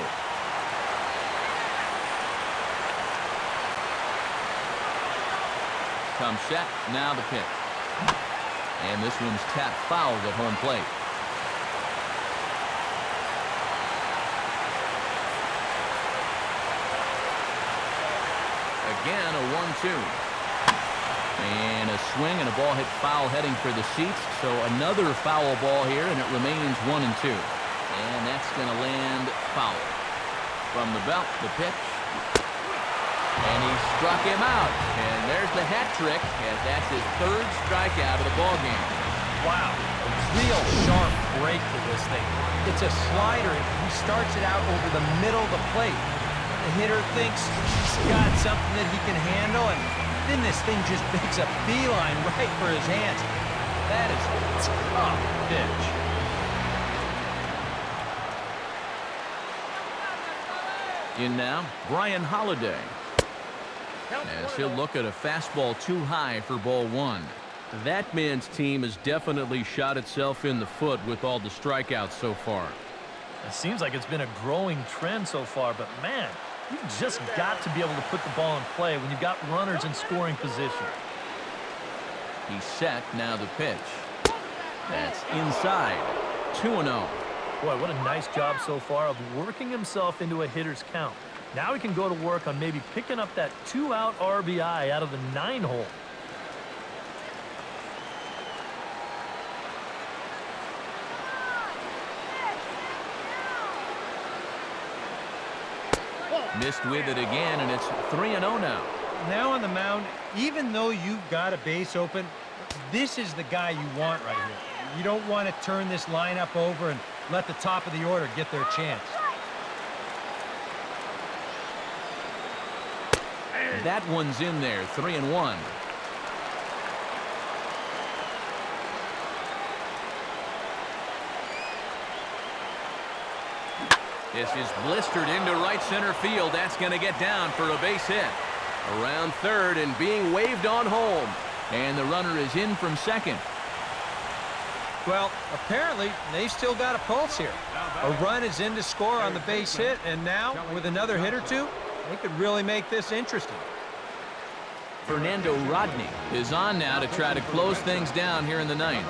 Comes set, now the pitch. And this one's tapped foul at home plate. Again, a 1-2. And a swing and a ball hit foul heading for the seats. So another foul ball here, and it remains 1-2. And that's going to land foul. From the belt, the pitch. And he struck him out. And there's the hat trick, and that's his 3rd strikeout of the ballgame. Wow, a real sharp break to this thing. It's a slider, and he starts it out over the middle of the plate. The hitter thinks he's got something that he can handle, and then this thing just makes a beeline right for his hands. That is a tough pitch. In now, Brian Holiday. As he'll look at a fastball too high for ball 1. That man's team has definitely shot itself in the foot with all the strikeouts so far. It seems like it's been a growing trend so far, but man, you just got to be able to put the ball in play when you've got runners in scoring position. He's set, now the pitch. That's inside. 2-0. Boy, what a nice job so far of working himself into a hitter's count. Now he can go to work on maybe picking up that 2-out RBI out of the 9-hole. Missed with it again, and it's 3-0 now. Now on the mound, even though you've got a base open, this is the guy you want right here. You don't want to turn this lineup over and let the top of the order get their chance. That one's in there, 3-1. This is blistered into right center field. That's going to get down for a base hit. Around third and being waved on home. And the runner is in from second. Well, apparently, they've still got a pulse here. A run is in to score on the base hit, and now, with another hit or two, they could really make this interesting. Fernando Rodney is on now to try to close things down here in the ninth.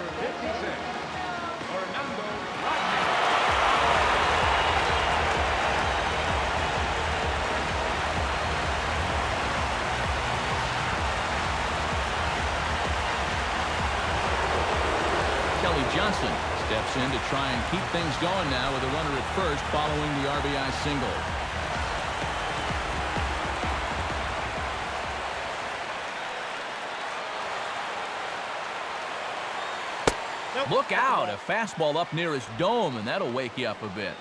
Johnson steps in to try and keep things going now with a runner at first following the RBI single. Look out, a fastball up near his dome, and that'll wake you up a bit.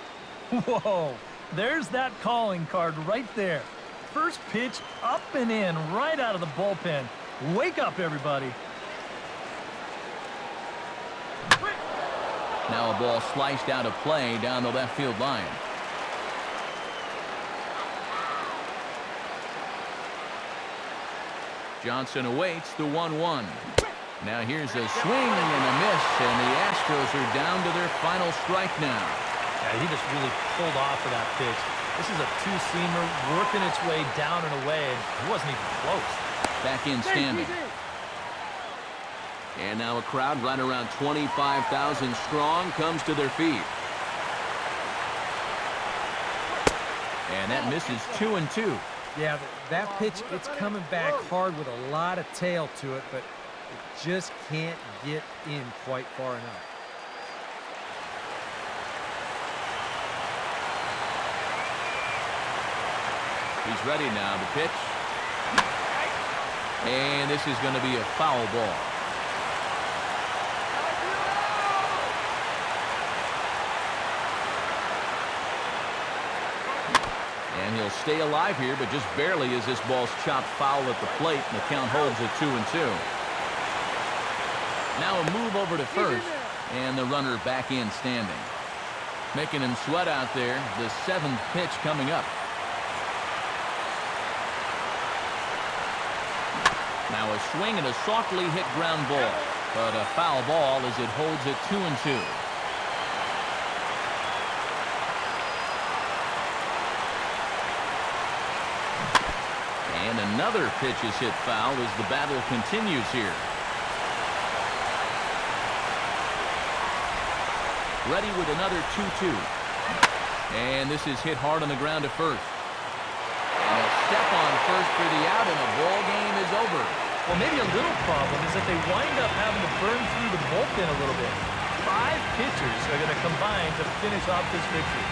Whoa, there's that calling card right there. First pitch up and in right out of the bullpen. Wake up, everybody. Now a ball sliced out of play down the left field line. Johnson awaits the 1-1. Now here's a swing and a miss, and the Astros are down to their final strike now. Yeah, he just really pulled off of that pitch. This is a two-seamer working its way down and away, and he wasn't even close. Back in standing. And now a crowd right around 25,000 strong comes to their feet. And that misses 2-2. Yeah, that pitch, it's coming back hard with a lot of tail to it, but it just can't get in quite far enough. He's ready now, the pitch. And this is going to be a foul ball. And he'll stay alive here, but just barely as this ball's chopped foul at the plate, and the count holds at 2-2. Now a move over to first, and the runner back in standing. Making him sweat out there, the 7th pitch coming up. Now a swing and a softly hit ground ball, but a foul ball as it holds at 2-2. And another pitch is hit foul as the battle continues here. Ready with another 2-2. And this is hit hard on the ground to first. And a step on first for the out, and the ball game is over. Well, maybe a little problem is that they wind up having to burn through the bullpen a little bit. 5 pitchers are going to combine to finish off this victory.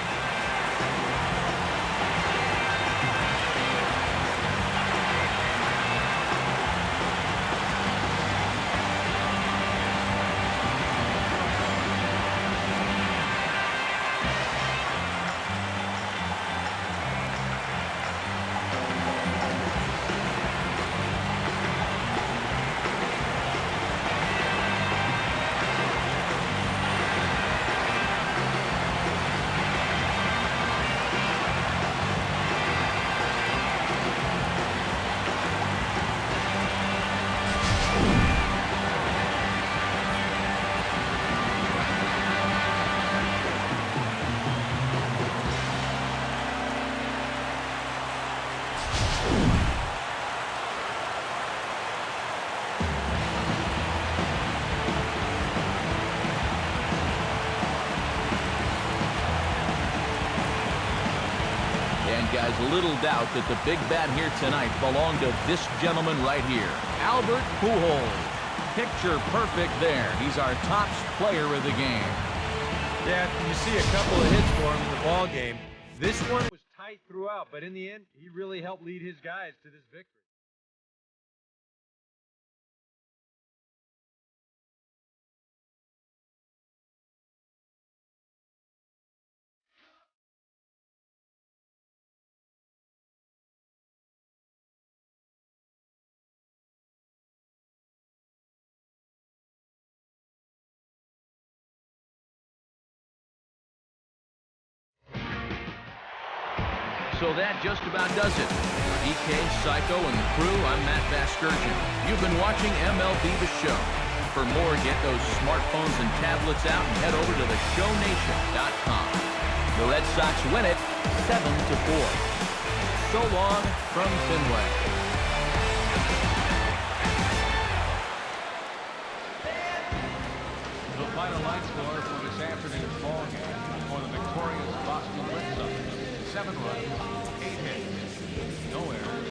has little doubt that the big bat here tonight belonged to this gentleman right here, Albert Pujols. Picture perfect there. He's our top player of the game. Yeah, you see a couple of hits for him in the ball game. This one was tight throughout, but in the end, he really helped lead his guys to this victory. So that just about does it. For EK, Psycho, and the crew, I'm Matt Vasgersian. You've been watching MLB The Show. For more, get those smartphones and tablets out and head over to theshownation.com. The Red Sox win it 7-4. So long from Fenway. The final line score for this afternoon's ball game for the victorious Boston Red Sox. 7 runs, 8 hits, no errors,